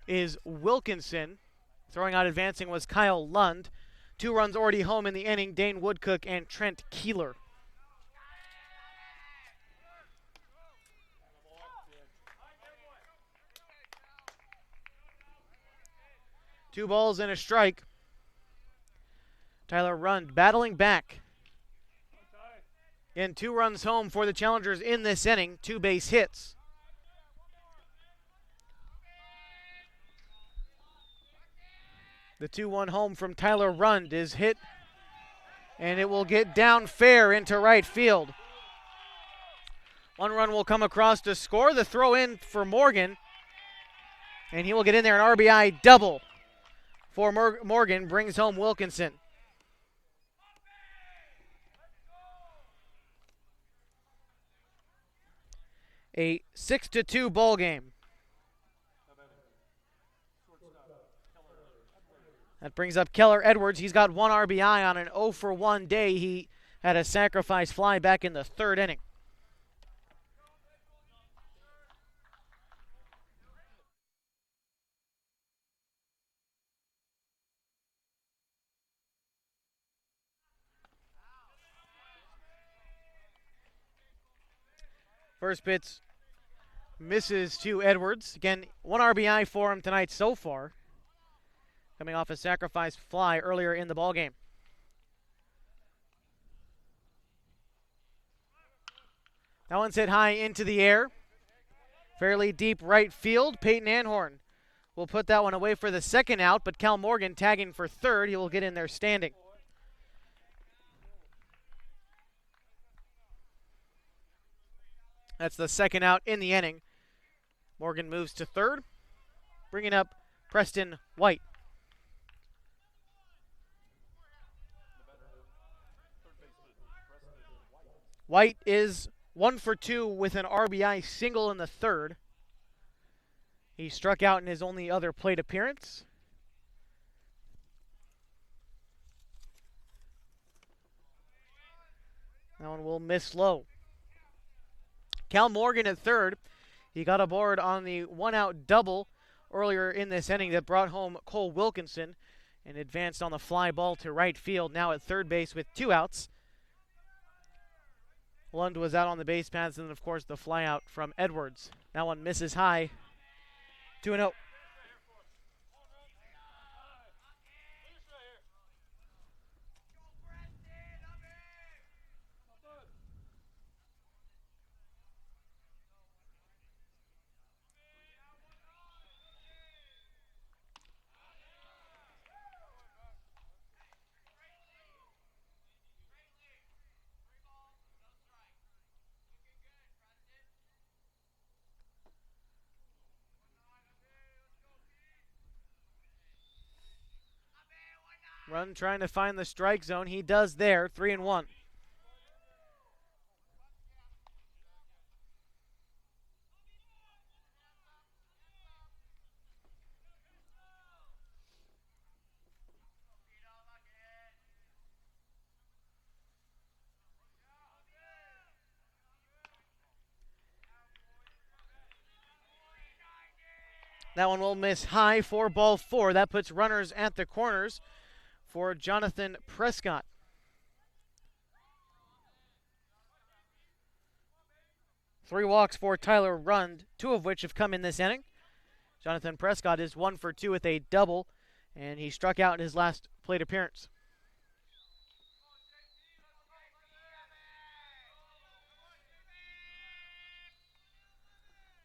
is Wilkinson. Throwing out advancing was Kyle Lund. 2 runs already home in the inning, Dane Woodcook and Trent Keeler. Two balls and a strike. Tyler Rund battling back. And 2 runs home for the Challengers in this inning. 2 base hits. The 2-1 home from Tyler Rund is hit. And it will get down fair into right field. One run will come across to score. The throw in for Morgan. And he will get in there, an RBI double for Morgan, brings home Wilkinson. A 6-2 ball game. That brings up Keller Edwards. He's got one RBI on an 0-for-1 day. He had a sacrifice fly back in the third inning. First pitch misses to Edwards. Again, one RBI for him tonight so far, coming off a sacrifice fly earlier in the ballgame. That one's hit high into the air. Fairly deep right field. Peyton Anhorn will put that one away for the second out, but Cal Morgan tagging for third. He will get in there standing. That's the second out in the inning. Morgan moves to third, bringing up Preston White. White is 1-for-2 with an RBI single in the third. He struck out in his only other plate appearance. That one will miss low. Cal Morgan at third. He got aboard on the one-out double earlier in this inning that brought home Cole Wilkinson and advanced on the fly ball to right field. Now at third base with two outs. Lund was out on the base paths, and then, of course, the fly out from Edwards. That one misses high. 2-0. Run trying to find the strike zone. He does there. 3-1. That one will miss high for ball four. That puts runners at the corners for Jonathan Prescott. Three walks for Tyler Rund, two of which have come in this inning. Jonathan Prescott is 1-for-2 with a double, and he struck out in his last plate appearance.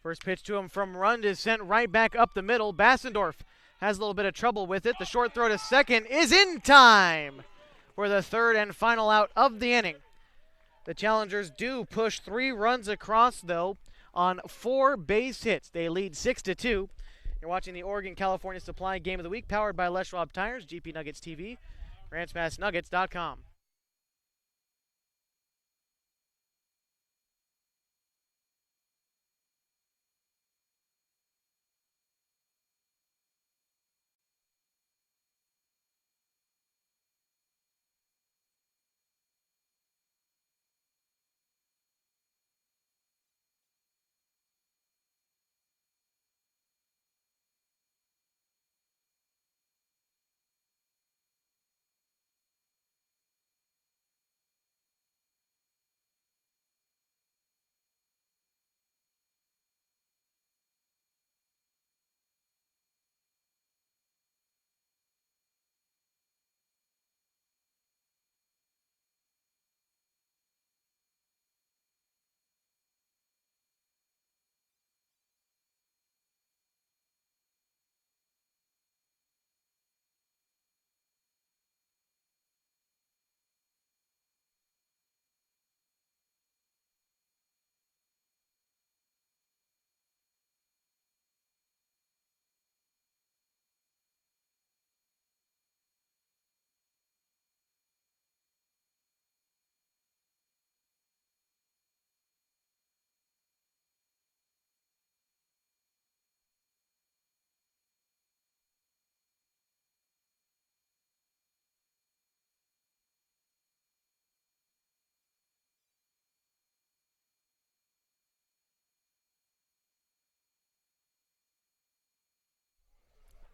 First pitch to him from Rund is sent right back up the middle. Bassendorf has a little bit of trouble with it. The short throw to second is in time for the third and final out of the inning. The Challengers do push 3 runs across, though, on 4 base hits. They lead 6-2. You're watching the Oregon-California Supply Game of the Week, powered by Les Schwab Tires, GP Nuggets TV, GrantsPassNuggets.com.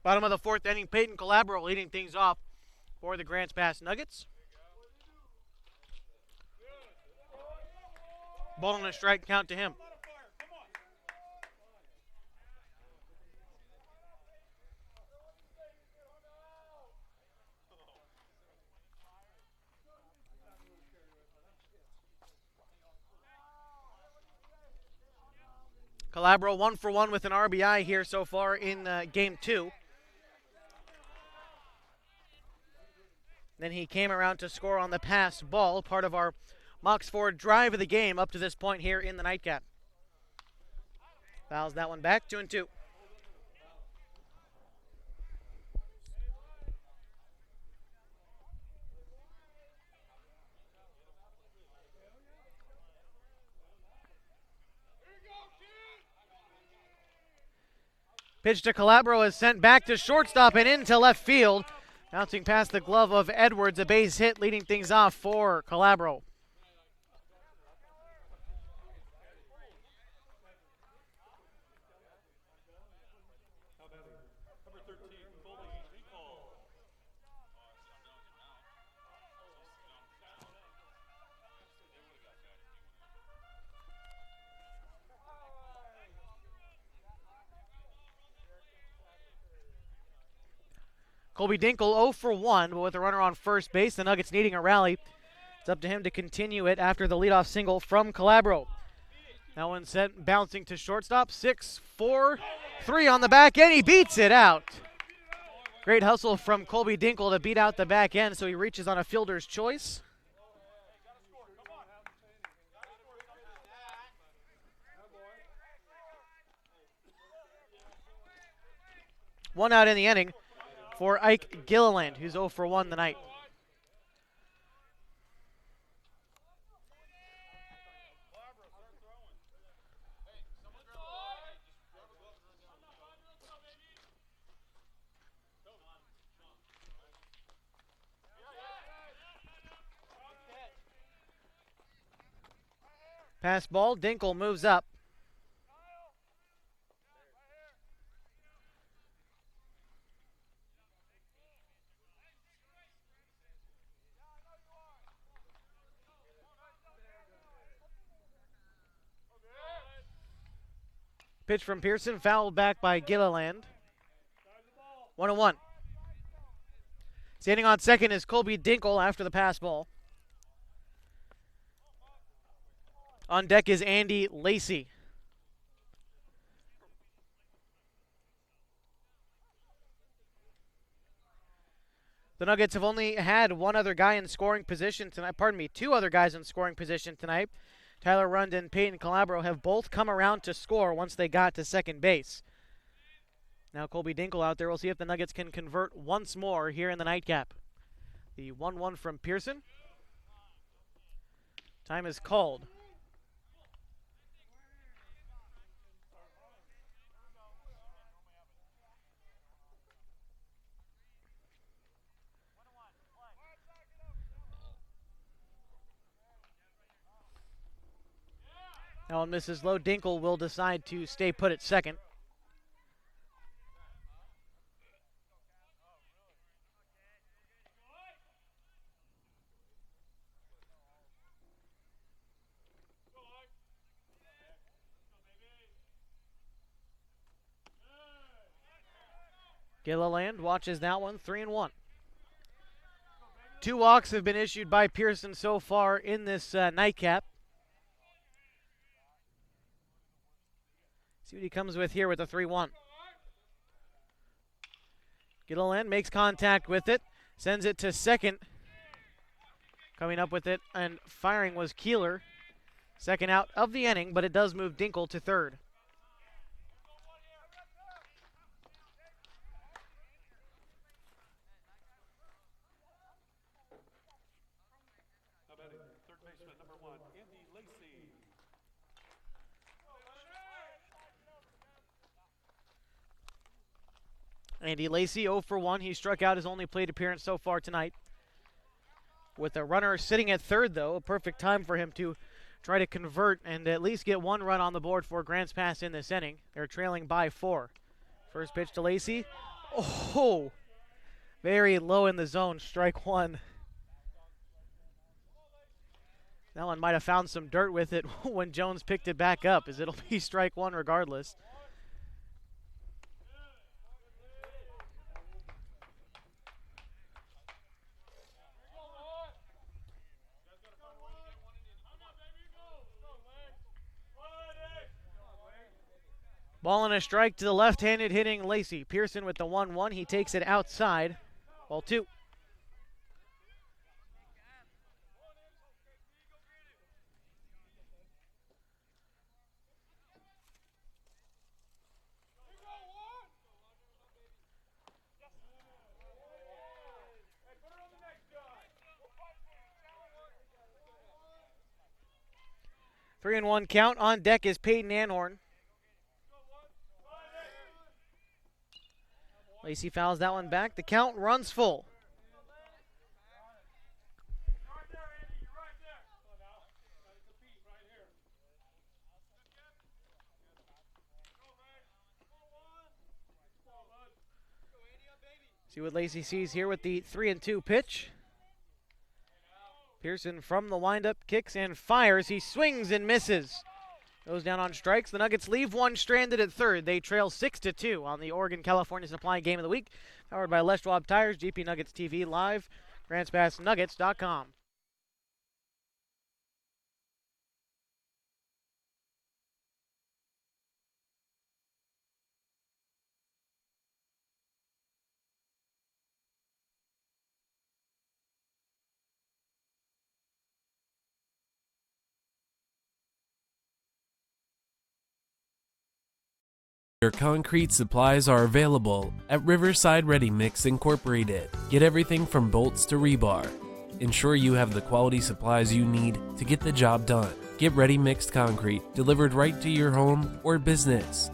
Bottom of the fourth inning, Peyton Calabro leading things off for the Grants Pass Nuggets. Ball and a strike count to him. Calabro 1 for 1 with an RBI here so far in game 2. Then he came around to score on the pass ball, part of our Mox Ford drive of the game up to this point here in the nightcap. Fouls that one back, 2-2. Pitch to Calabro is sent back to shortstop and into left field. Bouncing past the glove of Edwards, a base hit leading things off for Calabro. Colby Dinkle 0 for 1, but with a runner on first base, the Nuggets needing a rally. It's up to him to continue it after the leadoff single from Calabro. That one sent bouncing to shortstop. 6-4-3 on the back end. He beats it out. Great hustle from Colby Dinkle to beat out the back end, so he reaches on a fielder's choice. One out in the inning for Ike Gilliland, who's 0 for 1 tonight. Pass ball, Dinkle moves up. Pitch from Pearson, fouled back by Gilliland. 1-1. Standing on second is Colby Dinkle after the pass ball. On deck is Andy Lacey. The Nuggets have only had one other guy in scoring position tonight. Two other guys in scoring position tonight. Tyler Rund and Peyton Calabro have both come around to score once they got to second base. Now Colby Dinkle out there. We'll see if the Nuggets can convert once more here in the nightcap. The 1-1 from Pearson. Time is called. Now on Mrs. Lowe, Dinkle will decide to stay put at second. Gilliland watches that one, 3-1. 2 walks have been issued by Pearson so far in this nightcap. See what he comes with here with a 3-1. Gilliland makes contact with it, sends it to second. Coming up with it and firing was Keeler. Second out of the inning, but it does move Dinkle to third. Third baseman number 1, Andy Lacey. Andy Lacey 0 for 1. He struck out his only plate appearance so far tonight. With a runner sitting at third, though, a perfect time for him to try to convert and at least get 1 run on the board for Grants Pass in this inning. They're trailing by 4. First pitch to Lacey, Oh, very low in the zone, strike one. That one might have found some dirt with it when Jones picked it back up, as it'll be strike one regardless. Ball and a strike to the left-handed hitting Lacey. Pearson with the 1-1. He takes it outside. Ball two. Three and one count. On deck is Peyton Anhorn. Lacey fouls that one back. The count runs full. See what Lacey sees here with the 3-2 pitch. Pearson from the windup kicks and fires. He swings and misses. Goes down on strikes. The Nuggets leave one stranded at third. They trail 6-2 on the Oregon-California Supply Game of the Week. Powered by Les Schwab Tires, GP Nuggets TV live, GrantsPassNuggets.com. Your concrete supplies are available at Riverside Ready Mix Incorporated. Get everything from bolts to rebar. Ensure you have the quality supplies you need to get the job done. Get ready mixed concrete delivered right to your home or business.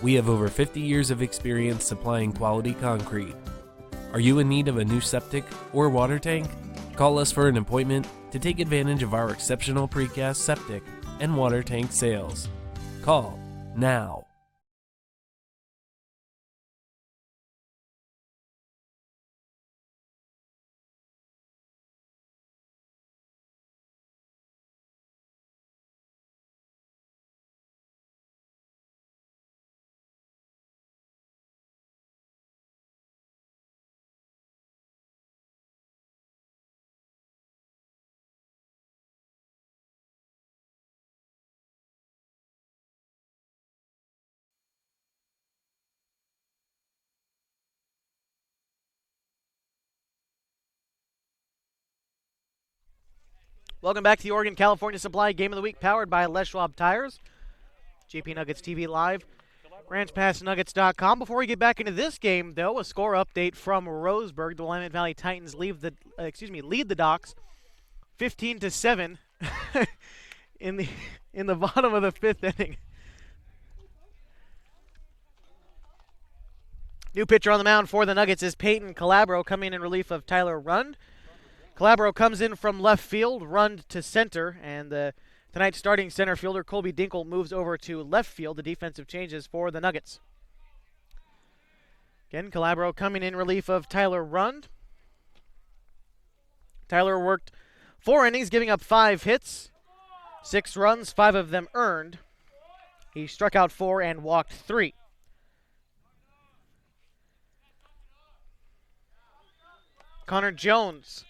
We have over 50 years of experience supplying quality concrete. Are you in need of a new septic or water tank? Call us for an appointment to take advantage of our exceptional precast septic and water tank sales. Call now. Welcome back to the Oregon-California Supply Game of the Week, powered by Les Schwab Tires. GP Nuggets TV live, GrantsPassNuggets.com. Before we get back into this game, though, a score update from Roseburg. The Willamette Valley Titans lead the Docks 15-7 in the bottom of the fifth inning. New pitcher on the mound for the Nuggets is Peyton Calabro, coming in relief of Tyler Rund. Calabro comes in from left field, Rund to center, and tonight's starting center fielder Colby Dinkle moves over to left field. The defensive changes for the Nuggets. Again, Calabro coming in relief of Tyler Rund. Tyler worked 4 innings, giving up 5 hits, 6 runs, 5 of them earned. He struck out 4 and walked 3. Connor Jones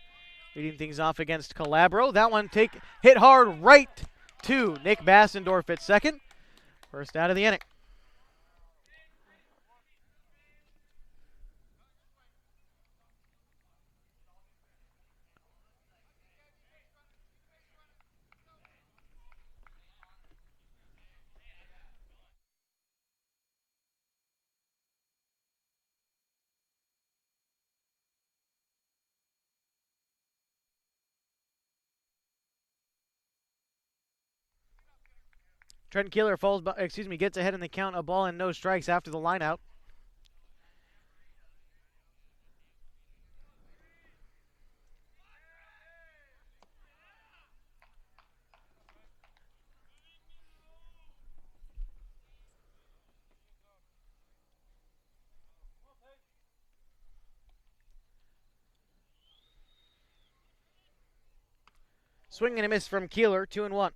leading things off against Calabro. That one hit hard right to Nick Bassendorf at second. First out of the inning. Trent Keeler gets ahead in the count, a ball and no strikes after the lineout. Swing and a miss from Keeler, 2-1.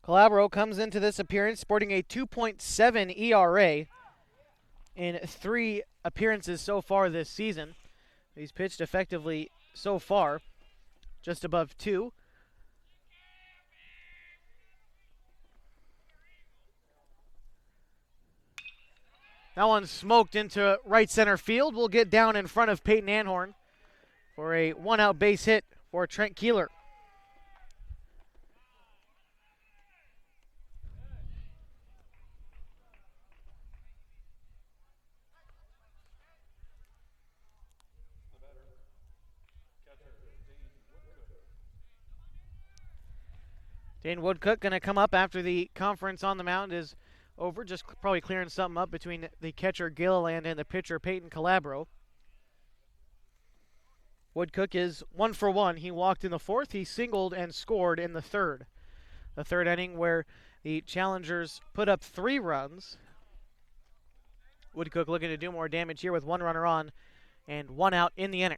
Calabro comes into this appearance sporting a 2.7 ERA in 3 appearances so far this season. He's pitched effectively so far, just above 2. That one smoked into right center field. Will get down in front of Peyton Anhorn for a 1-out base hit for Trent Keeler. Dane Woodcook going to come up after the conference on the mound is over, just probably clearing something up between the catcher Gilliland and the pitcher Peyton Calabro. Woodcook is 1 for 1. He walked in the 4th. He singled and scored in the 3rd. The 3rd inning where the challengers put up 3 runs. Woodcook looking to do more damage here with 1 runner on and 1 out in the inning.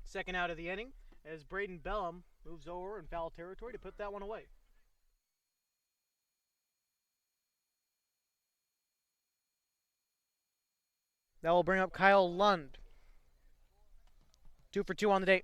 Second out of the inning as Braden Bellum moves over in foul territory to put that one away. That will bring up Kyle Lund. 2 for 2 on the day.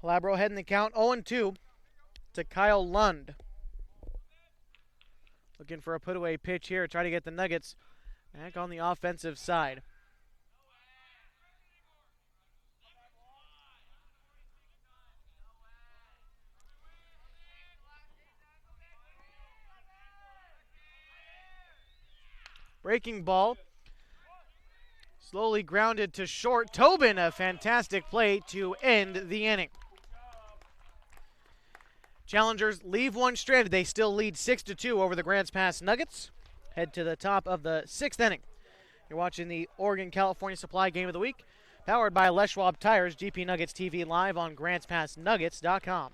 Calabro heading the count 0-2 to Kyle Lund. Looking for a put-away pitch here, try to get the Nuggets back on the offensive side. Breaking ball. Slowly grounded to short. Tobin, a fantastic play to end the inning. Challengers leave one stranded. They still lead 6-2 over the Grants Pass Nuggets. Head to the top of the 6th inning. You're watching the Oregon-California Supply Game of the Week, powered by Les Schwab Tires, GP Nuggets TV live on GrantsPassNuggets.com.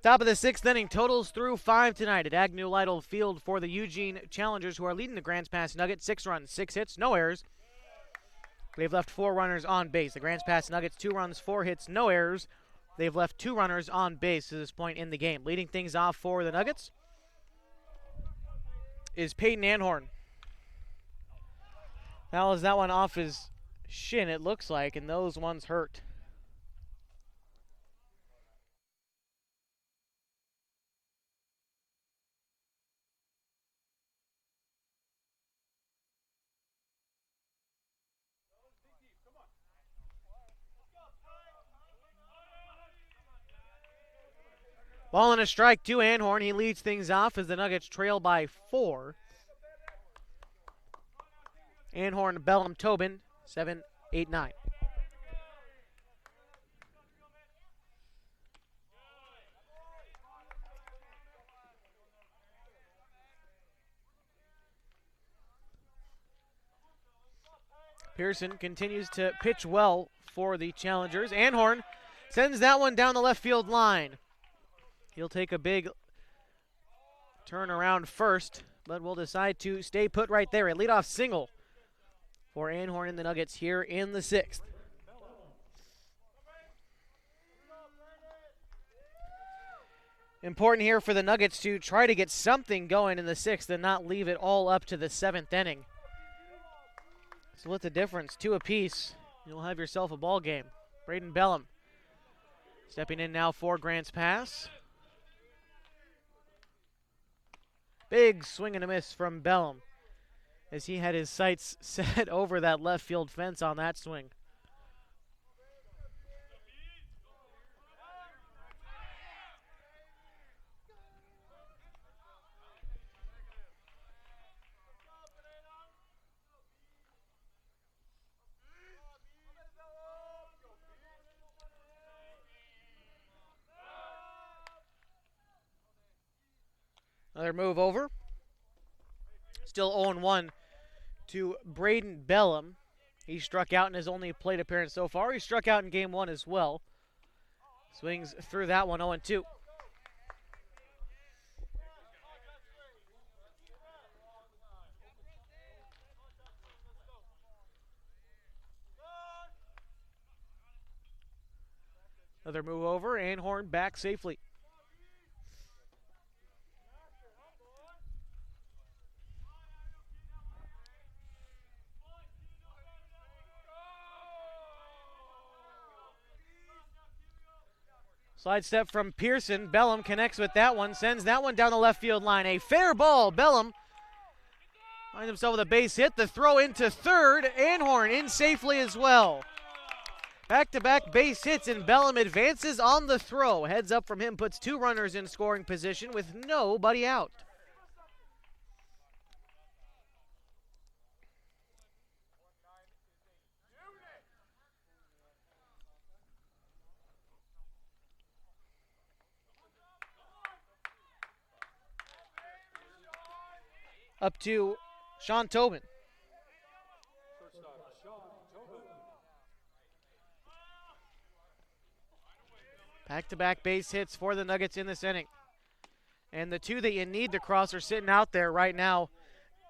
Top of the 6th inning, totals through 5 tonight at Agnew Lytle Field for the Eugene Challengers, who are leading the Grants Pass Nuggets. 6 runs, 6 hits, no errors. They've left 4 runners on base. The Grants Pass Nuggets, 2 runs, 4 hits, no errors. They've left 2 runners on base to this point in the game. Leading things off for the Nuggets is Peyton Anhorn. Fouls that one off his shin, it looks like, and those ones hurt. Ball and a strike to Anhorn. He leads things off as the Nuggets trail by 4. Anhorn, Bellum, Tobin, 7, 8, 9. Pearson continues to pitch well for the Challengers. Anhorn sends that one down the left field line. He'll take a big turn around first, but will decide to stay put right there. A leadoff single for Anhorn and the Nuggets here in the 6th. Important here for the Nuggets to try to get something going in the 6th and not leave it all up to the 7th inning. Split the difference, 2 apiece. You'll have yourself a ball game. Braden Bellum stepping in now for Grants Pass. Big swing and a miss from Bellum as he had his sights set over that left field fence on that swing. Another move over. Still 0-1 to Braden Bellum. He struck out in his only plate appearance so far. He struck out in game 1 as well. Swings through that one, 0-2. Another move over. Anhorn back safely. Slide step from Pearson. Bellum connects with that one, sends that one down the left field line. A fair ball. Bellum finds himself with a base hit. The throw into third. Anhorn in safely as well. Back-to-back base hits, and Bellum advances on the throw. Heads up from him puts 2 runners in scoring position with nobody out. Up to Sean Tobin. Back-to-back base hits for the Nuggets in this inning. And the 2 that you need to cross are sitting out there right now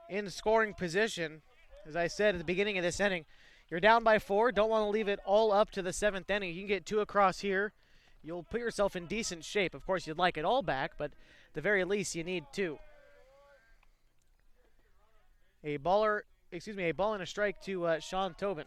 in scoring position. As I said at the beginning of this inning, you're down by 4. Don't want to leave it all up to the 7th inning. You can get 2 across here. You'll put yourself in decent shape. Of course, you'd like it all back, but at the very least, you need 2. A ball and a strike to Sean Tobin.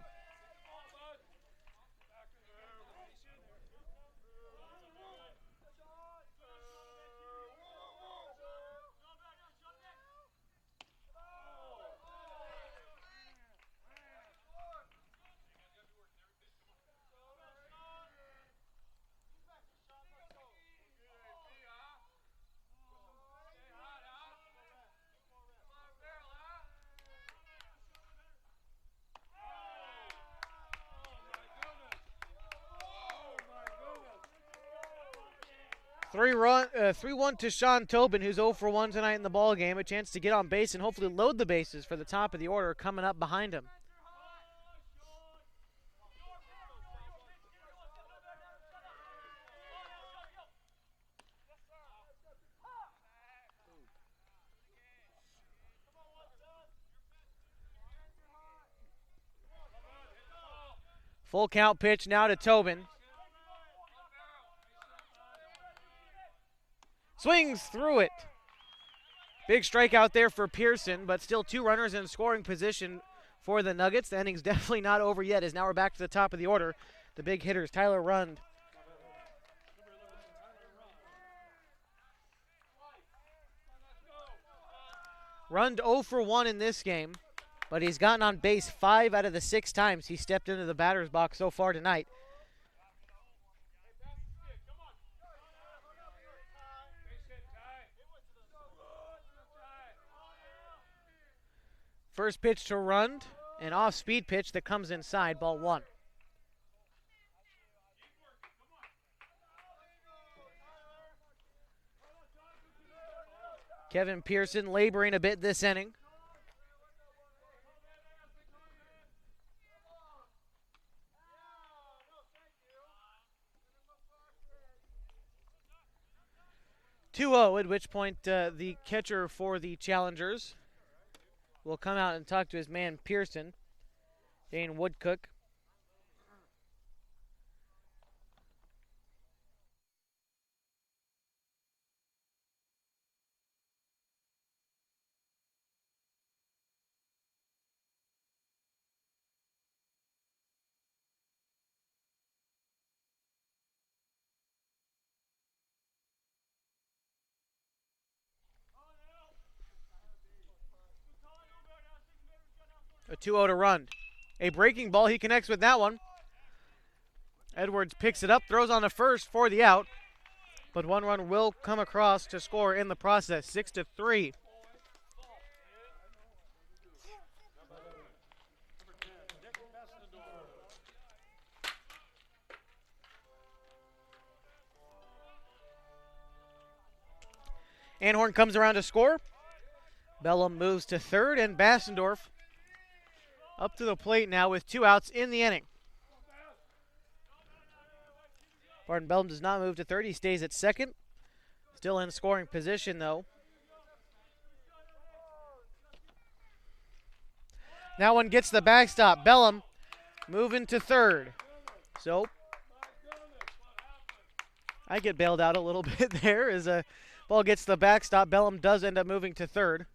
Three-1 to Sean Tobin, who's 0 for 1 tonight in the ball game. A chance to get on base and hopefully load the bases for the top of the order coming up behind him. Full count pitch now to Tobin. Swings through it. Big strikeout there for Pearson, but still 2 runners in scoring position for the Nuggets. The inning's definitely not over yet, as now we're back to the top of the order. The big hitters, Tyler Rund. Rund 0 for 1 in this game, but he's gotten on base 5 out of the 6 times he stepped into the batter's box so far tonight. First pitch to Rund, an off-speed pitch that comes inside, ball 1. Kevin Pearson laboring a bit this inning. (2-0), at which point the catcher for the Challengers will come out and talk to his man Pearson, Dane Woodcook. A 2-0 to Rund. A breaking ball, he connects with that one. Edwards picks it up, throws on the first for the out, but 1 run will come across to score in the process, 6-3. Anhorn comes around to score. Bellum moves to third, and Bassendorf up to the plate now with 2 outs in the inning. Barton Bellum does not move to third. He stays at second. Still in scoring position, though. That one gets the backstop. Bellum moving to third. So I get bailed out a little bit there as a ball gets the backstop. Bellum does end up moving to third.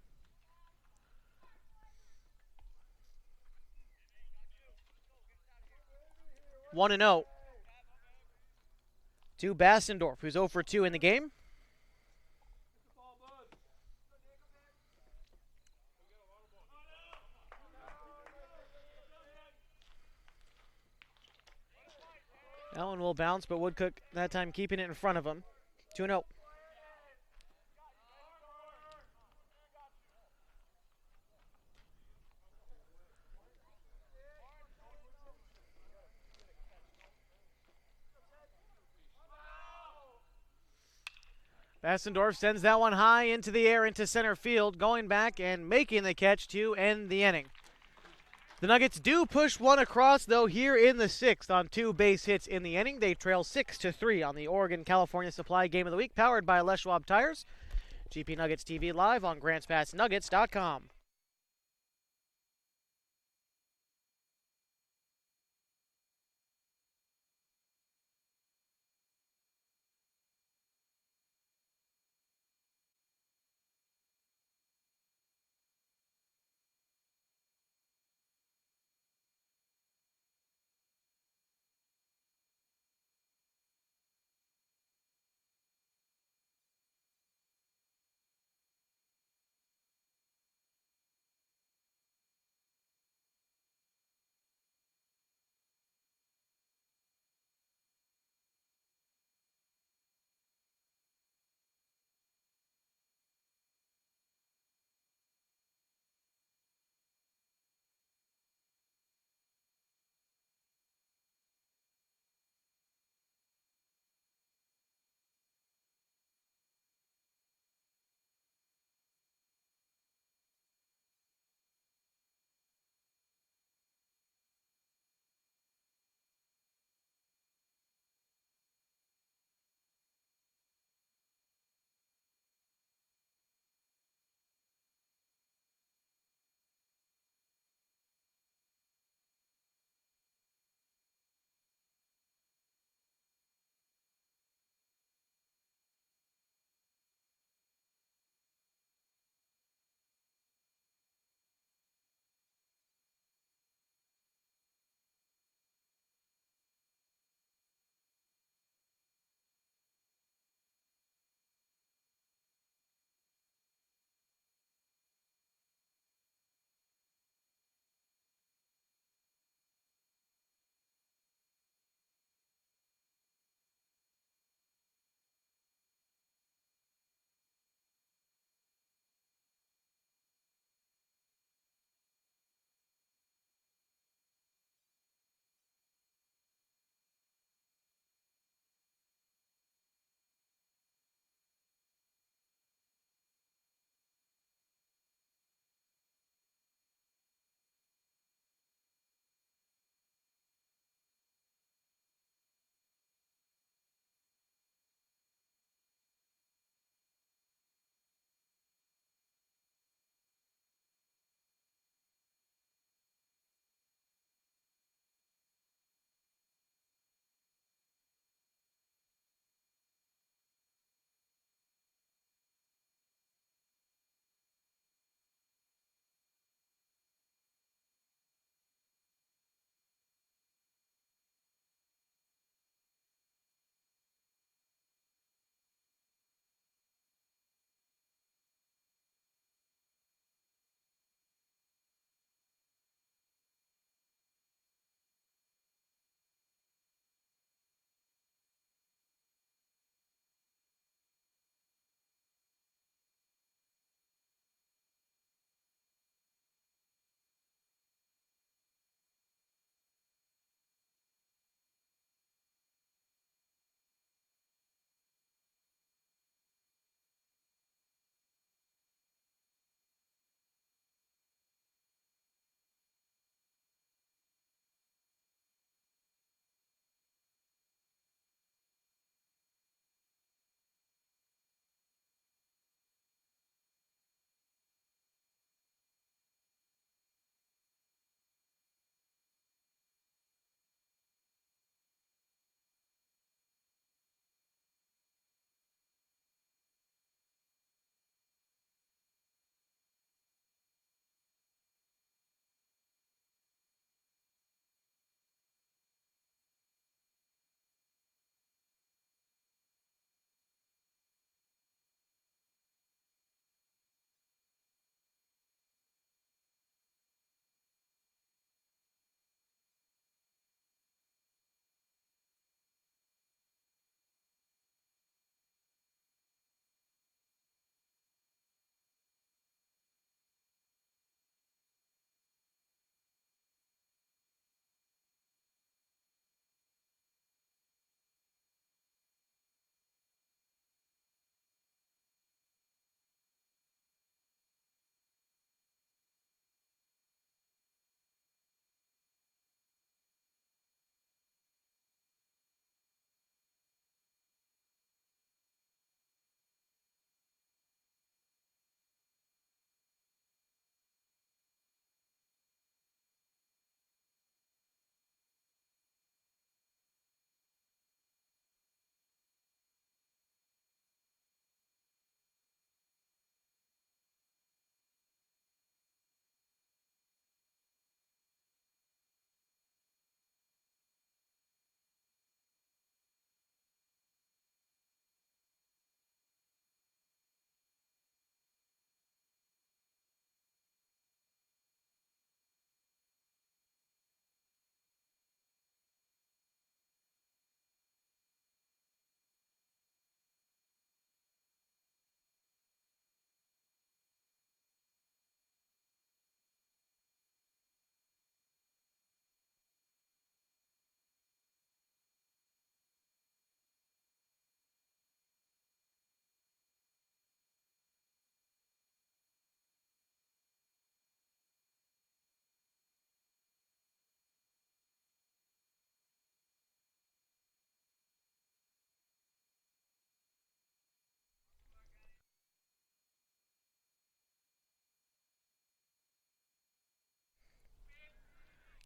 1-0. to Bassendorf, who's 0 for 2 in the game. That one will bounce, but Woodcook that time keeping it in front of him. 2-0. Bassendorf sends that one high into the air into center field, going back and making the catch to end the inning. The Nuggets do push one across, though, here in the 6th on 2 base hits in the inning. They trail 6-3 on the Oregon-California Supply Game of the Week, powered by Les Schwab Tires. GP Nuggets TV live on GrantsPassNuggets.com.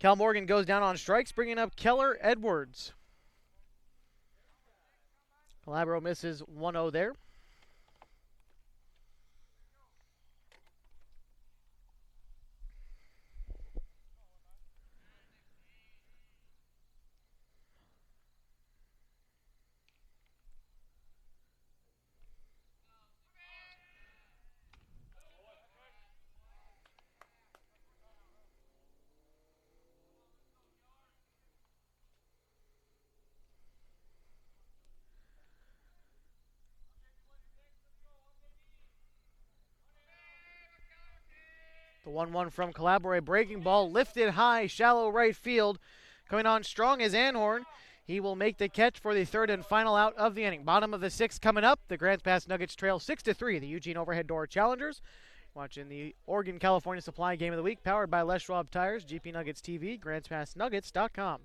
Cal Morgan goes down on strikes, bringing up Keller Edwards. Calabro misses 1-0 there. The 1-1 from Calabro, a breaking ball lifted high, shallow right field. Coming on strong is Anhorn. He will make the catch for the third and final out of the inning. Bottom of the sixth coming up. The Grants Pass Nuggets trail 6-3. The Eugene Overhead Door Challengers. Watching the Oregon California Supply Game of the Week, powered by Les Schwab Tires, GP Nuggets TV, GrantsPassNuggets.com.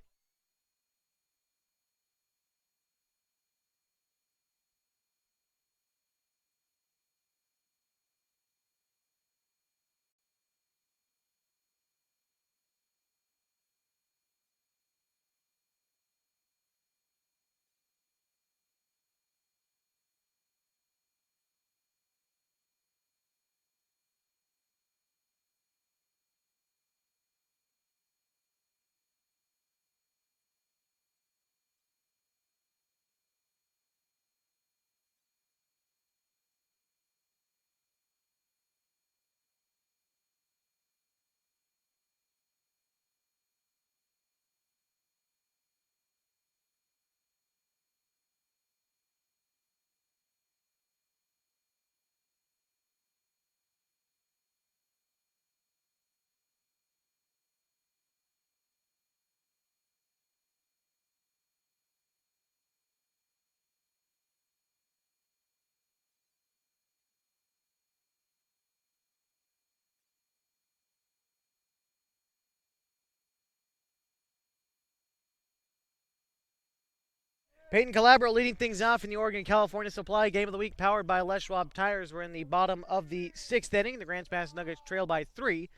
Peyton Calabro leading things off in the Oregon California Supply Game of the Week, powered by Les Schwab Tires. We're in the bottom of the sixth inning. The Grants Pass Nuggets trail by 3.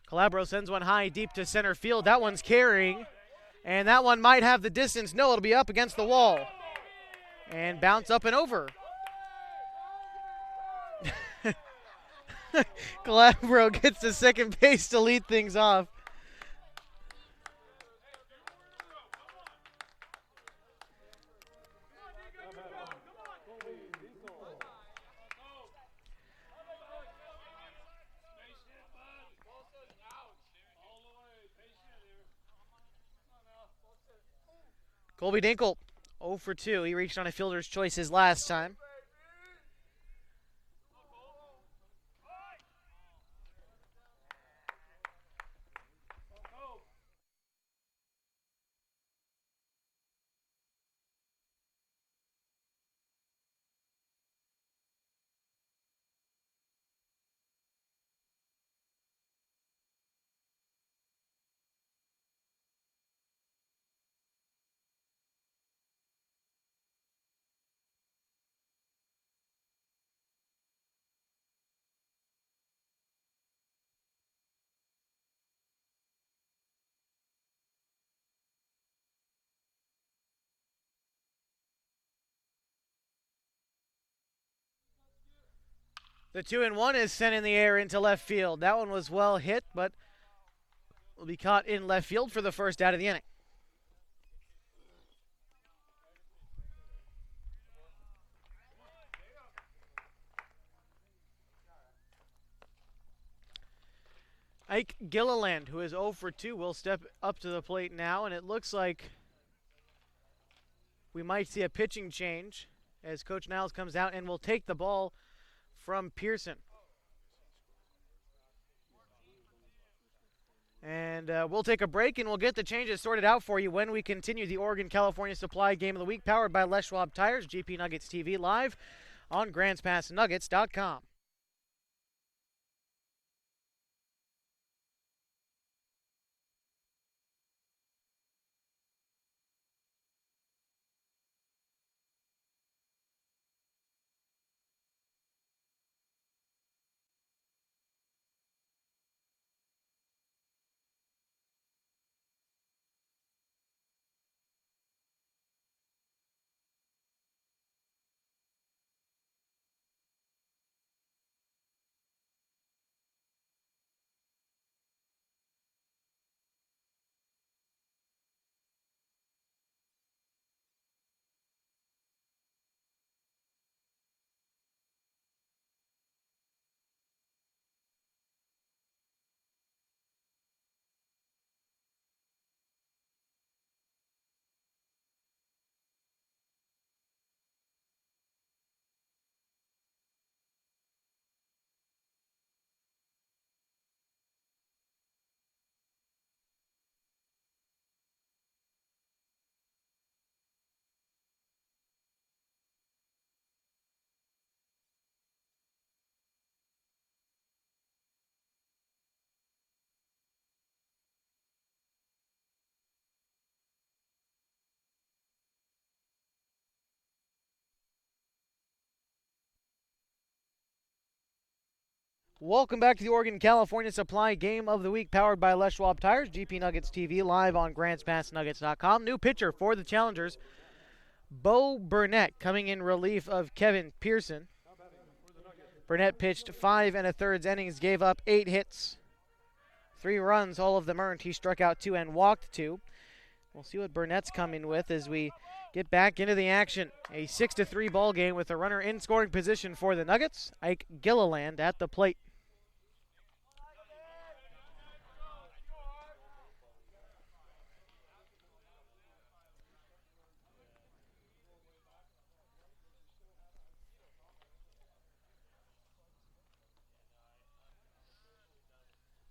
Calabro sends one high deep to center field. That one's carrying, and that one might have the distance. No, it'll be up against the wall and bounce up and over. Calabro gets to second base to lead things off. Colby Dinkle, 0 for 2. He reached on a fielder's choice his last time. The 2-1 is sent in the air into left field. That one was well hit, but will be caught in left field for the first out of the inning. Ike Gilliland, who is 0 for 2, will step up to the plate now, and it looks like we might see a pitching change as Coach Niles comes out and will take the ball from Pearson. And we'll take a break, and we'll get the changes sorted out for you when we continue the Oregon California Supply Game of the Week, powered by Les Schwab Tires, GP Nuggets TV, live on GrantsPassNuggets.com. Welcome back to the Oregon California Supply Game of the Week, powered by Les Schwab Tires. GP Nuggets TV, live on GrantsPassNuggets.com. New pitcher for the Challengers, Bo Burnett, coming in relief of Kevin Pearson. Burnett pitched 5 1/3 innings, gave up 8 hits, 3 runs, all of them earned. He struck out 2 and walked 2. We'll see what Burnett's coming with as we get back into the action. A 6-3 ball game with a runner in scoring position for the Nuggets. Ike Gilliland at the plate.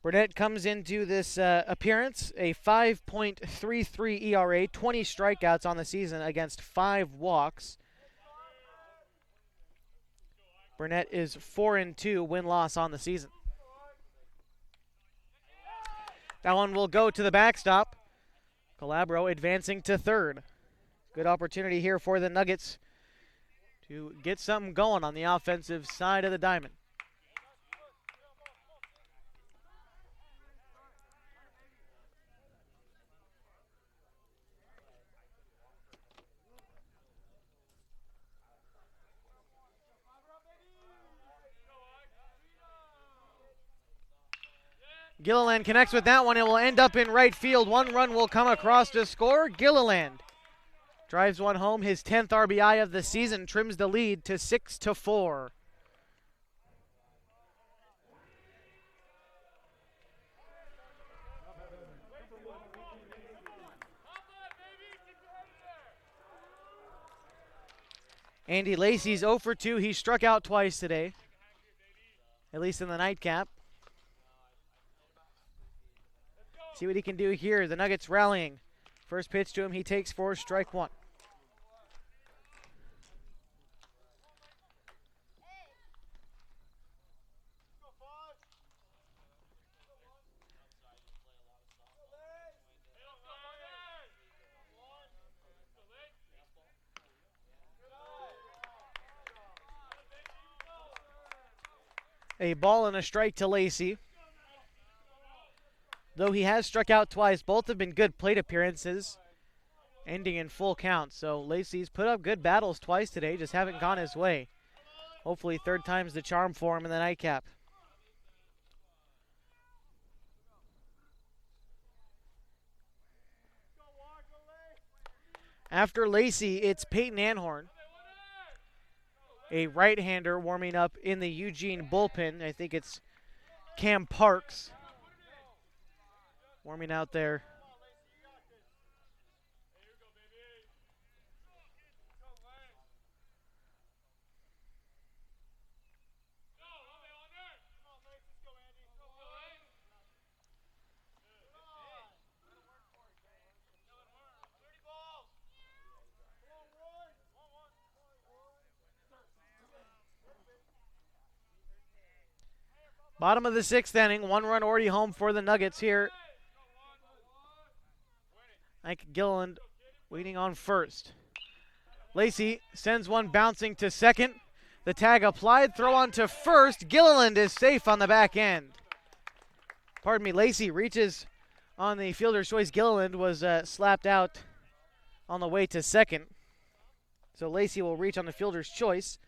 Burnett comes into this appearance, a 5.33 ERA, 20 strikeouts on the season against 5 walks. Burnett is 4-2 win-loss on the season. That one will go to the backstop. Calabro advancing to third. Good opportunity here for the Nuggets to get something going on the offensive side of the diamond. Gilliland connects with that one. It will end up in right field. 1 run will come across to score. Gilliland drives one home. His 10th RBI of the season, trims the lead to 6-4. Andy Lacey's 0 for 2. He struck out twice today, at least in the nightcap. See what he can do here. The Nuggets rallying. First pitch to him, he takes 4, strike 1. A ball and a strike to Lacey. Though he has struck out twice, both have been good plate appearances, ending in full count. So Lacey's put up good battles twice today, just haven't gone his way. Hopefully third time's the charm for him in the nightcap. After Lacey, it's Peyton Anhorn, a right-hander warming up in the Eugene bullpen. I think it's Cam Parks warming out there. Bottom of the 6th inning, 1 run already home for the Nuggets here. Ike Gilliland waiting on first. Lacey sends one bouncing to second. The tag applied, throw on to first. Gilliland is safe on the back end. Pardon me, Lacey reaches on the fielder's choice. Gilliland was slapped out on the way to second. So Lacey will reach on the fielder's choice.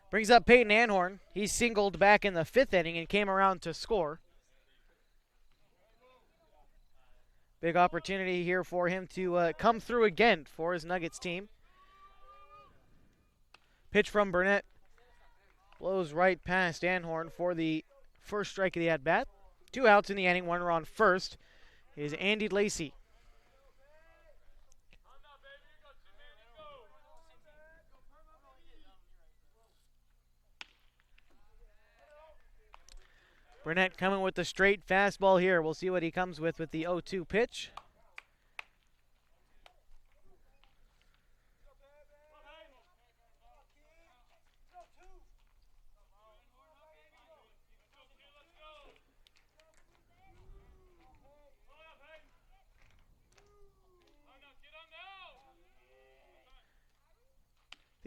Brings up Peyton Anhorn. He singled back in the 5th inning and came around to score. Big opportunity here for him to come through again for his Nuggets team. Pitch from Burnett. Blows right past Anhorn for the first strike of the at-bat. 2 outs in the inning, 1 run on first is Andy Lacey. Burnett coming with the straight fastball here. We'll see what he comes with the 0-2 pitch.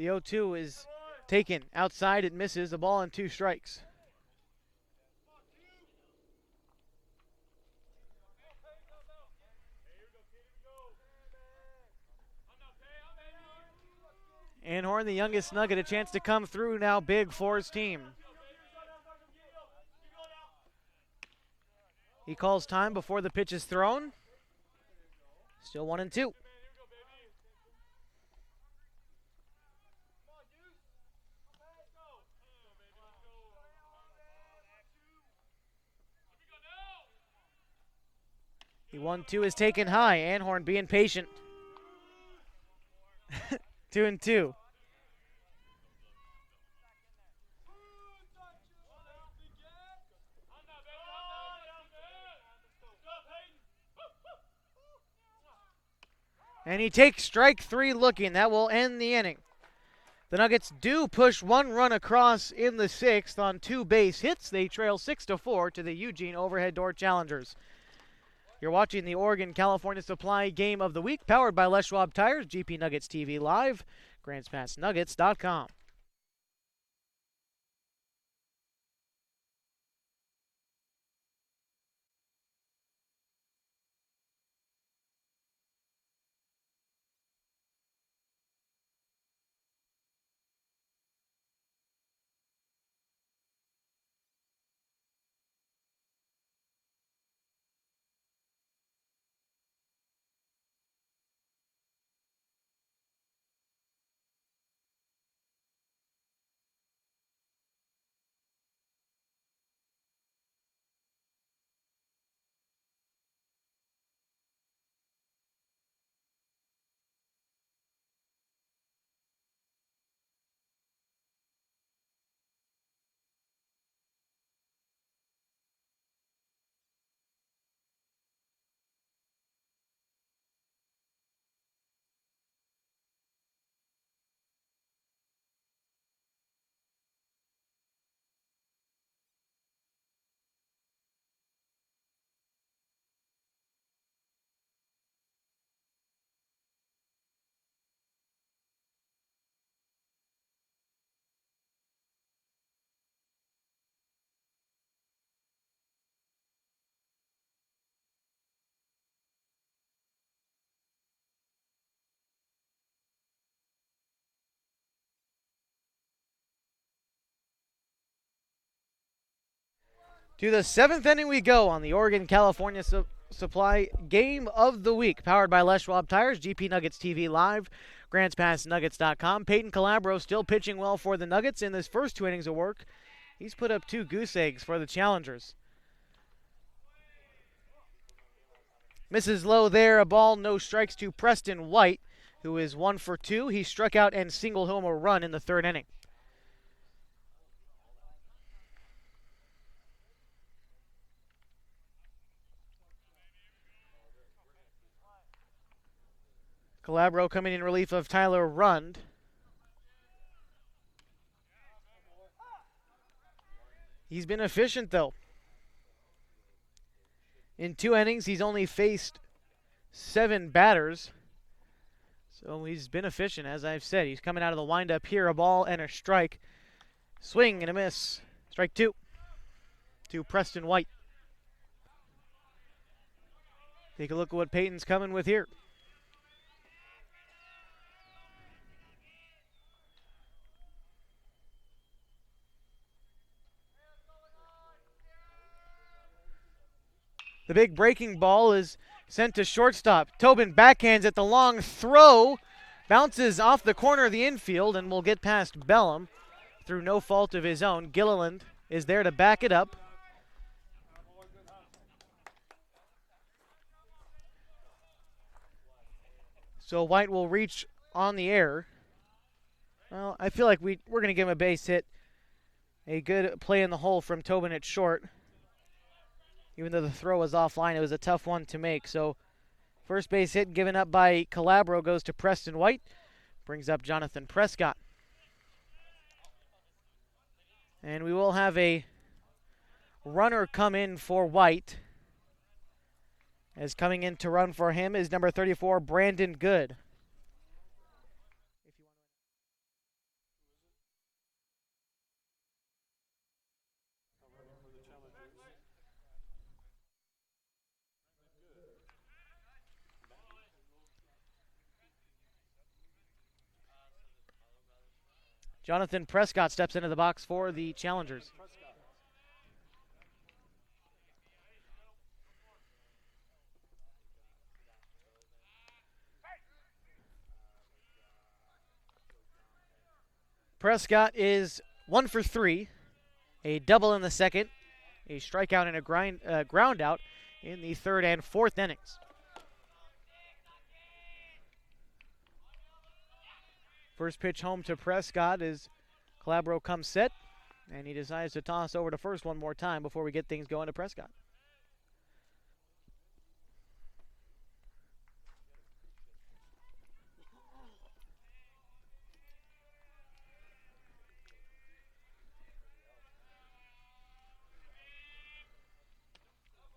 The 0-2 is taken outside. It misses. The ball and 2 strikes. Anhorn, the youngest Nugget, a chance to come through now big for his team. He calls time before the pitch is thrown. Still 1-2. The 1-2 is taken high. Anhorn being patient. 2-2. And he takes strike 3 looking. That will end the inning. The Nuggets do push 1 run across in the 6th on 2 base hits. They trail 6-4 to the Eugene Overhead Door Challengers. You're watching the Oregon California Supply Game of the Week, powered by Les Schwab Tires, GP Nuggets TV Live, GrantsPassNuggets.com. To the 7th inning we go on the Oregon California Supply Game of the Week, powered by Les Schwab Tires, GP Nuggets TV Live, GrantsPassNuggets.com. Peyton Calabro still pitching well for the Nuggets in this first 2 innings of work. He's put up 2 goose eggs for the Challengers. Misses low there, a ball, no strikes to Preston White, who is 1 for 2. He struck out and singled home a run in the 3rd inning. Calabro coming in relief of Tyler Rund. He's been efficient, though. In 2 innings, he's only faced 7 batters. So he's been efficient, as I've said. He's coming out of the windup here, a ball and a strike. Swing and a miss. Strike 2 to Preston White. Take a look at what Peyton's coming with here. The big breaking ball is sent to shortstop. Tobin backhands at the long throw. Bounces off the corner of the infield and will get past Bellum through no fault of his own. Gilliland is there to back it up. So White will reach on the air. Well, I feel like we're going to give him a base hit. A good play in the hole from Tobin at short. Even though the throw was offline, it was a tough one to make. So first base hit given up by Calabro goes to Preston White. Brings up Jonathan Prescott. And we will have a runner come in for White. As coming in to run for him is number 34, Brandon Good. Jonathan Prescott steps into the box for the Challengers. Prescott is 1 for 3, a double in the second, a strikeout and a ground out in the third and fourth innings. First pitch home to Prescott as Calabro comes set, and he decides to toss over to first one more time before we get things going to Prescott.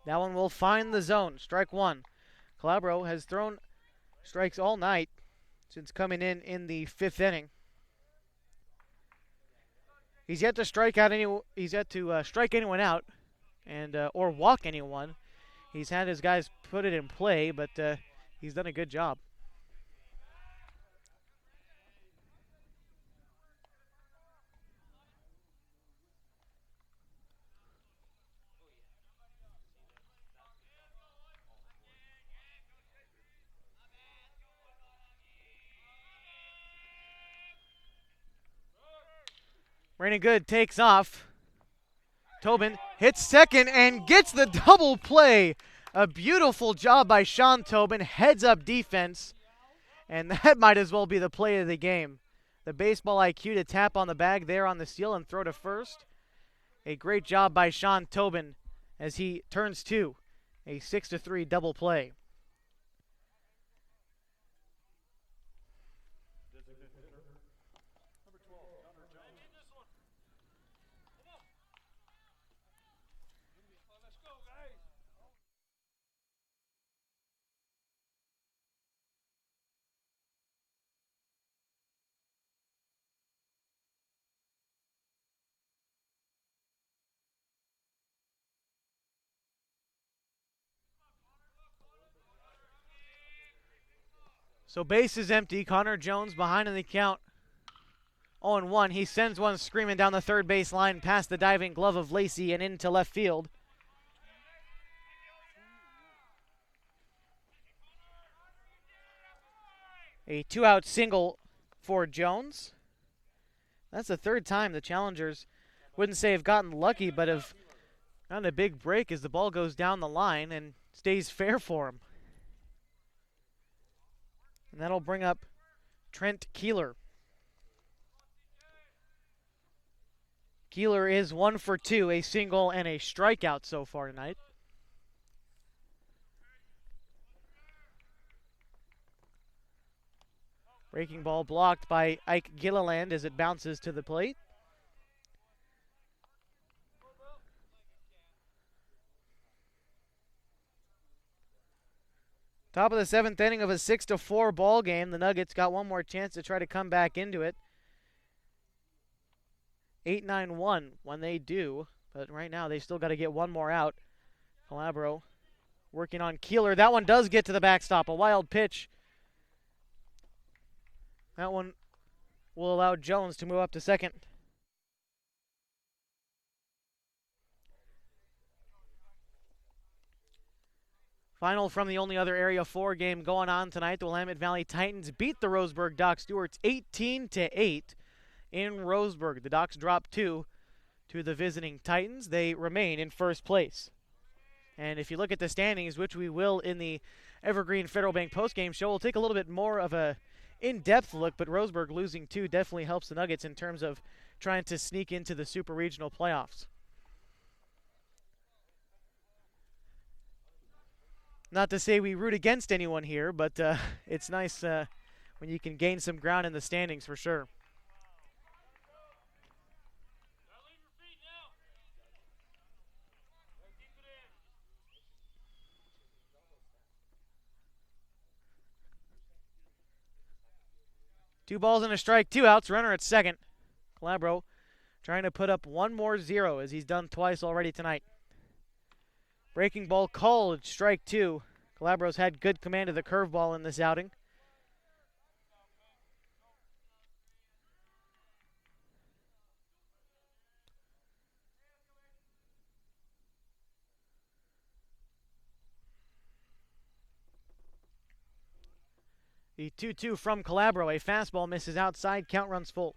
That one will find the zone. Strike one. Calabro has thrown strikes all night since coming in the fifth inning. He's yet to strike anyone out, and or walk anyone. He's had his guys put it in play, but he's done a good job. Raining Good takes off. Tobin hits second and gets the double play. A beautiful job by Sean Tobin. Heads up defense. And that might as well be the play of the game. The baseball IQ to tap on the bag there on the steal and throw to first. A great job by Sean Tobin as he turns two. A 6-3 double play. So base is empty. Connor Jones behind in the count. 0-1. He sends one screaming down the third base line past the diving glove of Lacey and into left field. A two-out single for Jones. That's the third time the Challengers, wouldn't say have gotten lucky, but have gotten a big break as the ball goes down the line and stays fair for him. And that'll bring up Trent Keeler. Keeler is 1 for 2, a single and a strikeout so far tonight. Breaking ball blocked by Ike Gilliland as it bounces to the plate. Top of the seventh inning of a 6-4 ball game. The Nuggets got one more chance to try to come back into it. 8-9-1 when they do, but right now they still got to get one more out. Calabro working on Keeler. That one does get to the backstop. A wild pitch. That one will allow Jones to move up to second. Final from the only other Area 4 game going on tonight. The Willamette Valley Titans beat the Roseburg Dock Stewarts 18-8 in Roseburg. The Docks drop 2 to the visiting Titans. They remain in first place. And if you look at the standings, which we will in the Evergreen Federal Bank postgame show, we'll take a little bit more of a in-depth look, but Roseburg losing 2 definitely helps the Nuggets in terms of trying to sneak into the Super Regional playoffs. Not to say we root against anyone here, but it's nice when you can gain some ground in the standings for sure. Two balls and a strike, 2 outs, runner at second. Calabro trying to put up one more 0 as he's done twice already tonight. Breaking ball called, strike 2. Calabro's had good command of the curveball in this outing. The 2-2 from Calabro. A fastball misses outside. Count runs full.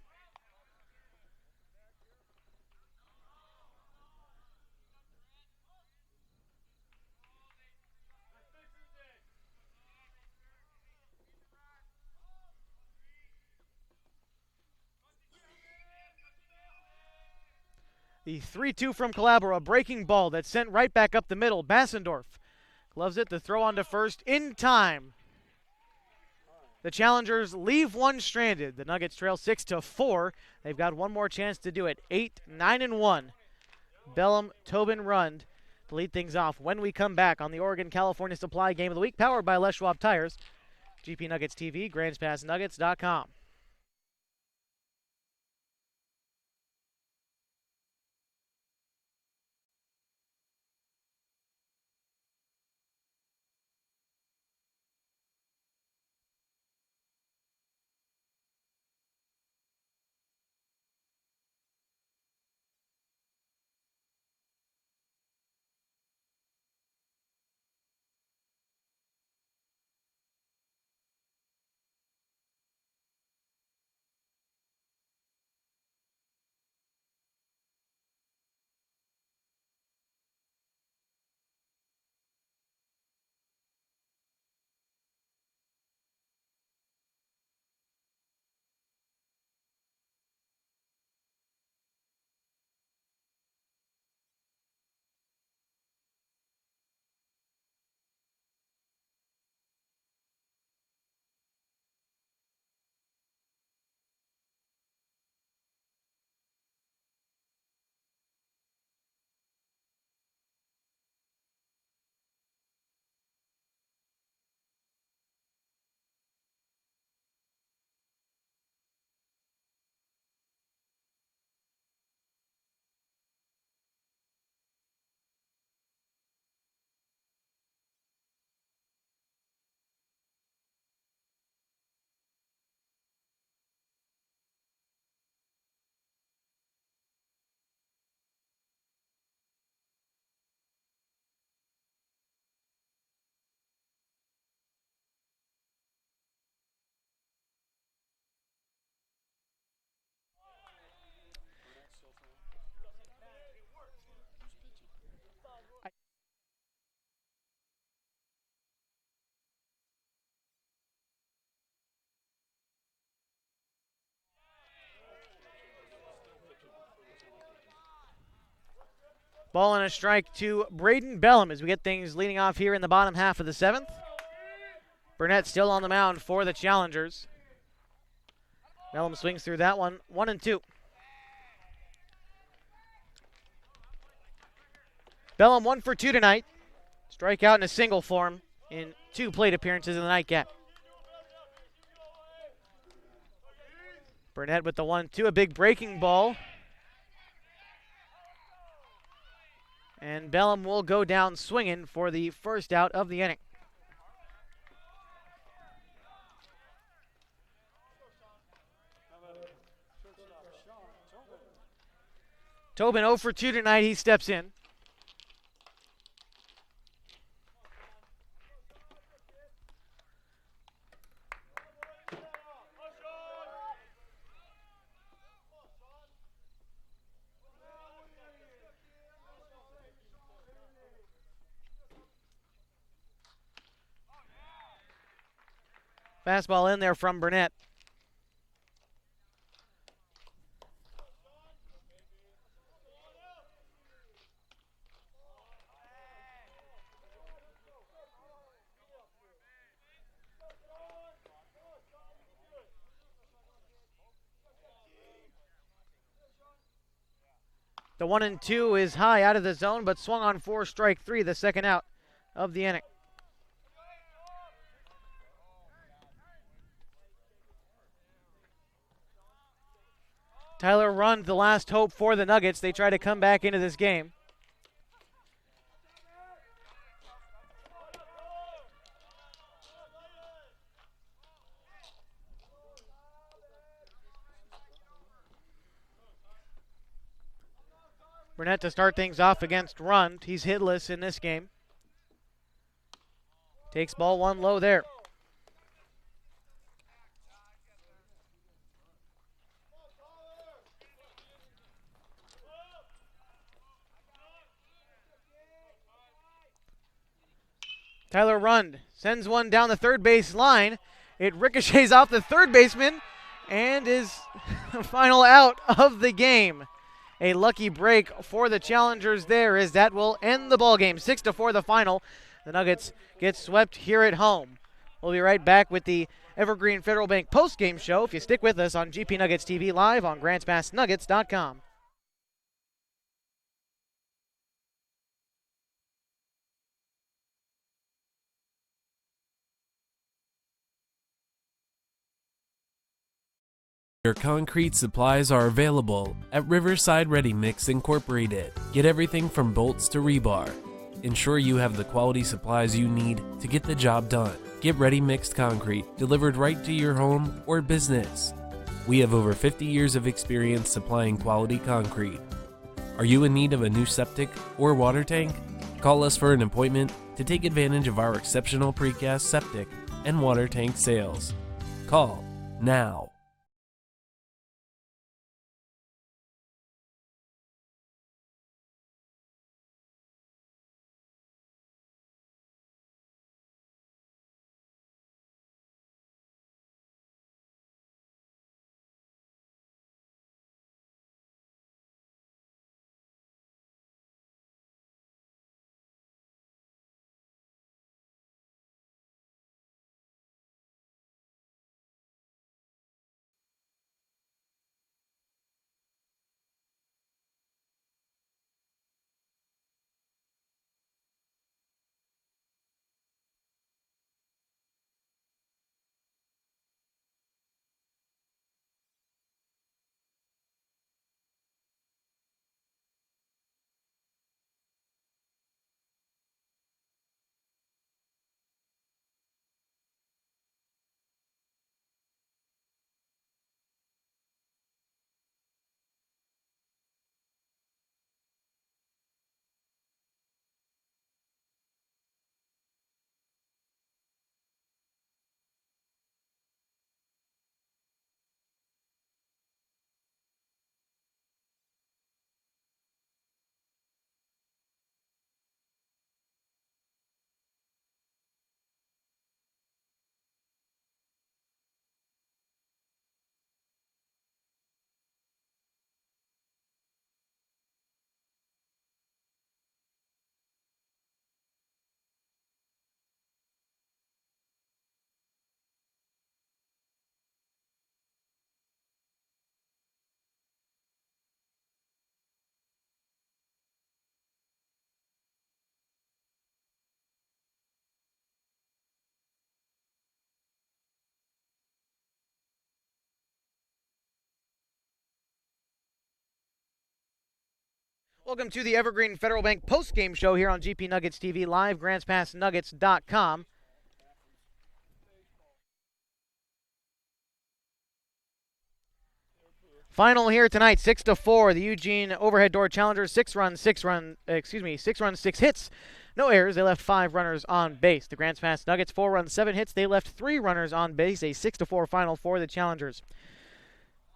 The 3-2 from Calabro. A breaking ball that's sent right back up the middle. Bassendorf gloves it to throw on to first in time. The Challengers leave one stranded. The Nuggets trail 6-4. They've got one more chance to do it. 8-9-1. Bellum, Tobin, Rund to lead things off when we come back on the Oregon-California Supply Game of the Week, powered by Les Schwab Tires. GP Nuggets TV, GrandsPassNuggets.com. Ball and a strike to Braden Bellum as we get things leading off here in the bottom half of the seventh. Burnett still on the mound for the Challengers. Bellum swings through that one, 1-2. Bellum 1 for 2 tonight. Strikeout in a single form in 2 plate appearances in the nightcap. Burnett with the 1-2, a big breaking ball. And Bellum will go down swinging for the first out of the inning. Tobin 0 for 2 tonight. He steps in. Fastball in there from Burnett. The 1-2 is high out of the zone, but swung on for strike 3, the second out of the inning. Tyler Rund, the last hope for the Nuggets. They try to come back into this game. Burnett to start things off against Rund. He's hitless in this game. Takes ball 1 low there. Tyler Rund sends one down the third base line. It ricochets off the third baseman and is the final out of the game. A lucky break for the Challengers there, as that will end the ball game. 6-4 the final. The Nuggets get swept here at home. We'll be right back with the Evergreen Federal Bank post-game show if you stick with us on GP Nuggets TV live on GrantsPassNuggets.com. Your concrete supplies are available at Riverside Ready Mix Incorporated. Get everything from bolts to rebar. Ensure you have the quality supplies you need to get the job done. Get ready mixed concrete delivered right to your home or business. We have over 50 years of experience supplying quality concrete. Are you in need of a new septic or water tank? Call us for an appointment to take advantage of our exceptional precast septic and water tank sales. Call now. Welcome to the Evergreen Federal Bank post-game show here on GP Nuggets TV live, GrantsPassNuggets.com. Final here tonight, 6-4. The Eugene Overhead Door Challengers, 6 runs, 6 hits. No errors. They left 5 runners on base. The Grants Pass Nuggets, 4 runs, 7 hits. They left 3 runners on base. A 6-4 final for the Challengers.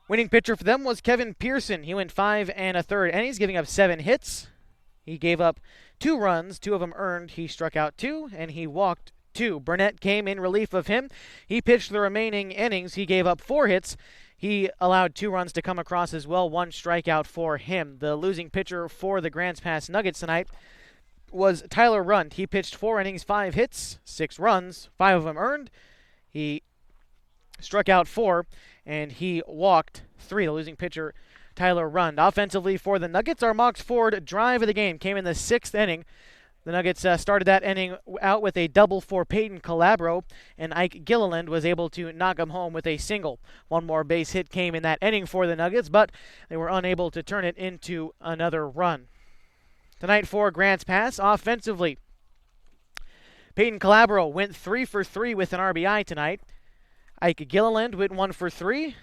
Winning pitcher for them was Kevin Pearson. He went 5 1/3 innings, giving up 7 hits. He gave up 2 runs, 2 of them earned. He struck out 2, and he walked 2. Burnett came in relief of him. He pitched the remaining innings. He gave up 4 hits. He allowed 2 runs to come across as well, 1 strikeout for him. The losing pitcher for the Grants Pass Nuggets tonight was Tyler Rund. He pitched 4 innings, 5 hits, 6 runs, 5 of them earned. He struck out 4, and he walked 3. The losing pitcher, Tyler Rund. Offensively for the Nuggets, our Mox Ford drive of the game came in the 6th inning. The Nuggets started that inning out with a double for Peyton Calabro, and Ike Gilliland was able to knock him home with a single. 1 more base hit came in that inning for the Nuggets, but they were unable to turn it into another run. Tonight for Grants Pass, offensively, Peyton Calabro went 3 for 3 with an RBI tonight. Ike Gilliland went 1 for 3.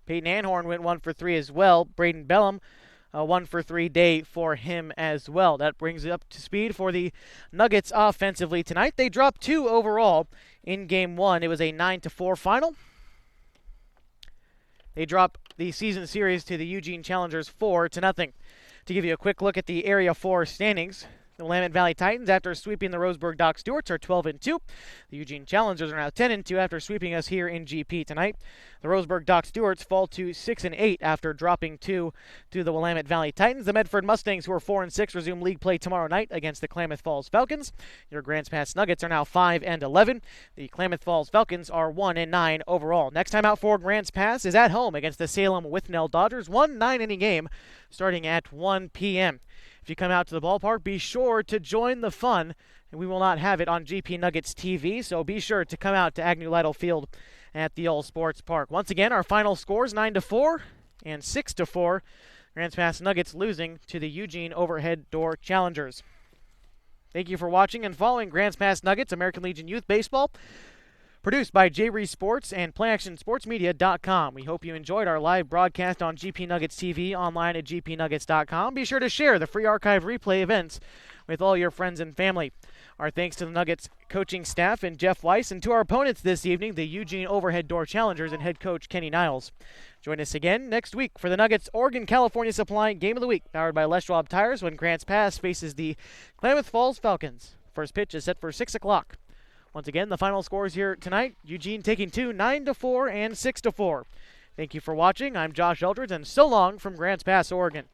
Peyton Anhorn went 1 for 3 as well. Braden Bellum, 1 for 3 day for him as well. That brings it up to speed for the Nuggets offensively tonight. They dropped 2 overall in Game 1. It was a 9-4 final. They dropped the season series to the Eugene Challengers 4-0. To give you a quick look at the Area 4 standings, The Willamette Valley Titans, after sweeping the Roseburg Dock Stewarts, are 12-2. The Eugene Challengers are now 10-2 after sweeping us here in GP tonight. The Roseburg Dock Stewarts fall to 6-8 after dropping 2 to the Willamette Valley Titans. The Medford Mustangs, who are 4-6, resume league play tomorrow night against the Klamath Falls Falcons. Your Grants Pass Nuggets are now 5-11. The Klamath Falls Falcons are 1-9 overall. Next time out for Grants Pass is at home against the Salem Withnell Dodgers. 1 9-inning game starting at 1 p.m. If you come out to the ballpark, be sure to join the fun. And we will not have it on GP Nuggets TV, so be sure to come out to Agnew Lytle Field at the All Sports Park. Once again, our final scores 9-4 and 6-4. Grants Pass Nuggets losing to the Eugene Overhead Door Challengers. Thank you for watching and following Grants Pass Nuggets American Legion Youth Baseball, produced by J-Reese Sports and PlayActionSportsMedia.com. We hope you enjoyed our live broadcast on GP Nuggets TV, online at gpnuggets.com. Be sure to share the free archive replay events with all your friends and family. Our thanks to the Nuggets coaching staff and Jeff Weiss, and to our opponents this evening, the Eugene Overhead Door Challengers and head coach Kenny Niles. Join us again next week for the Nuggets Oregon California Supply Game of the Week, powered by Les Schwab Tires, when Grants Pass faces the Klamath Falls Falcons. First pitch is set for 6 o'clock. Once again, the final scores here tonight, Eugene taking 2, 9-4 and 6-4. Thank you for watching. I'm Josh Eldridge, and so long from Grants Pass, Oregon.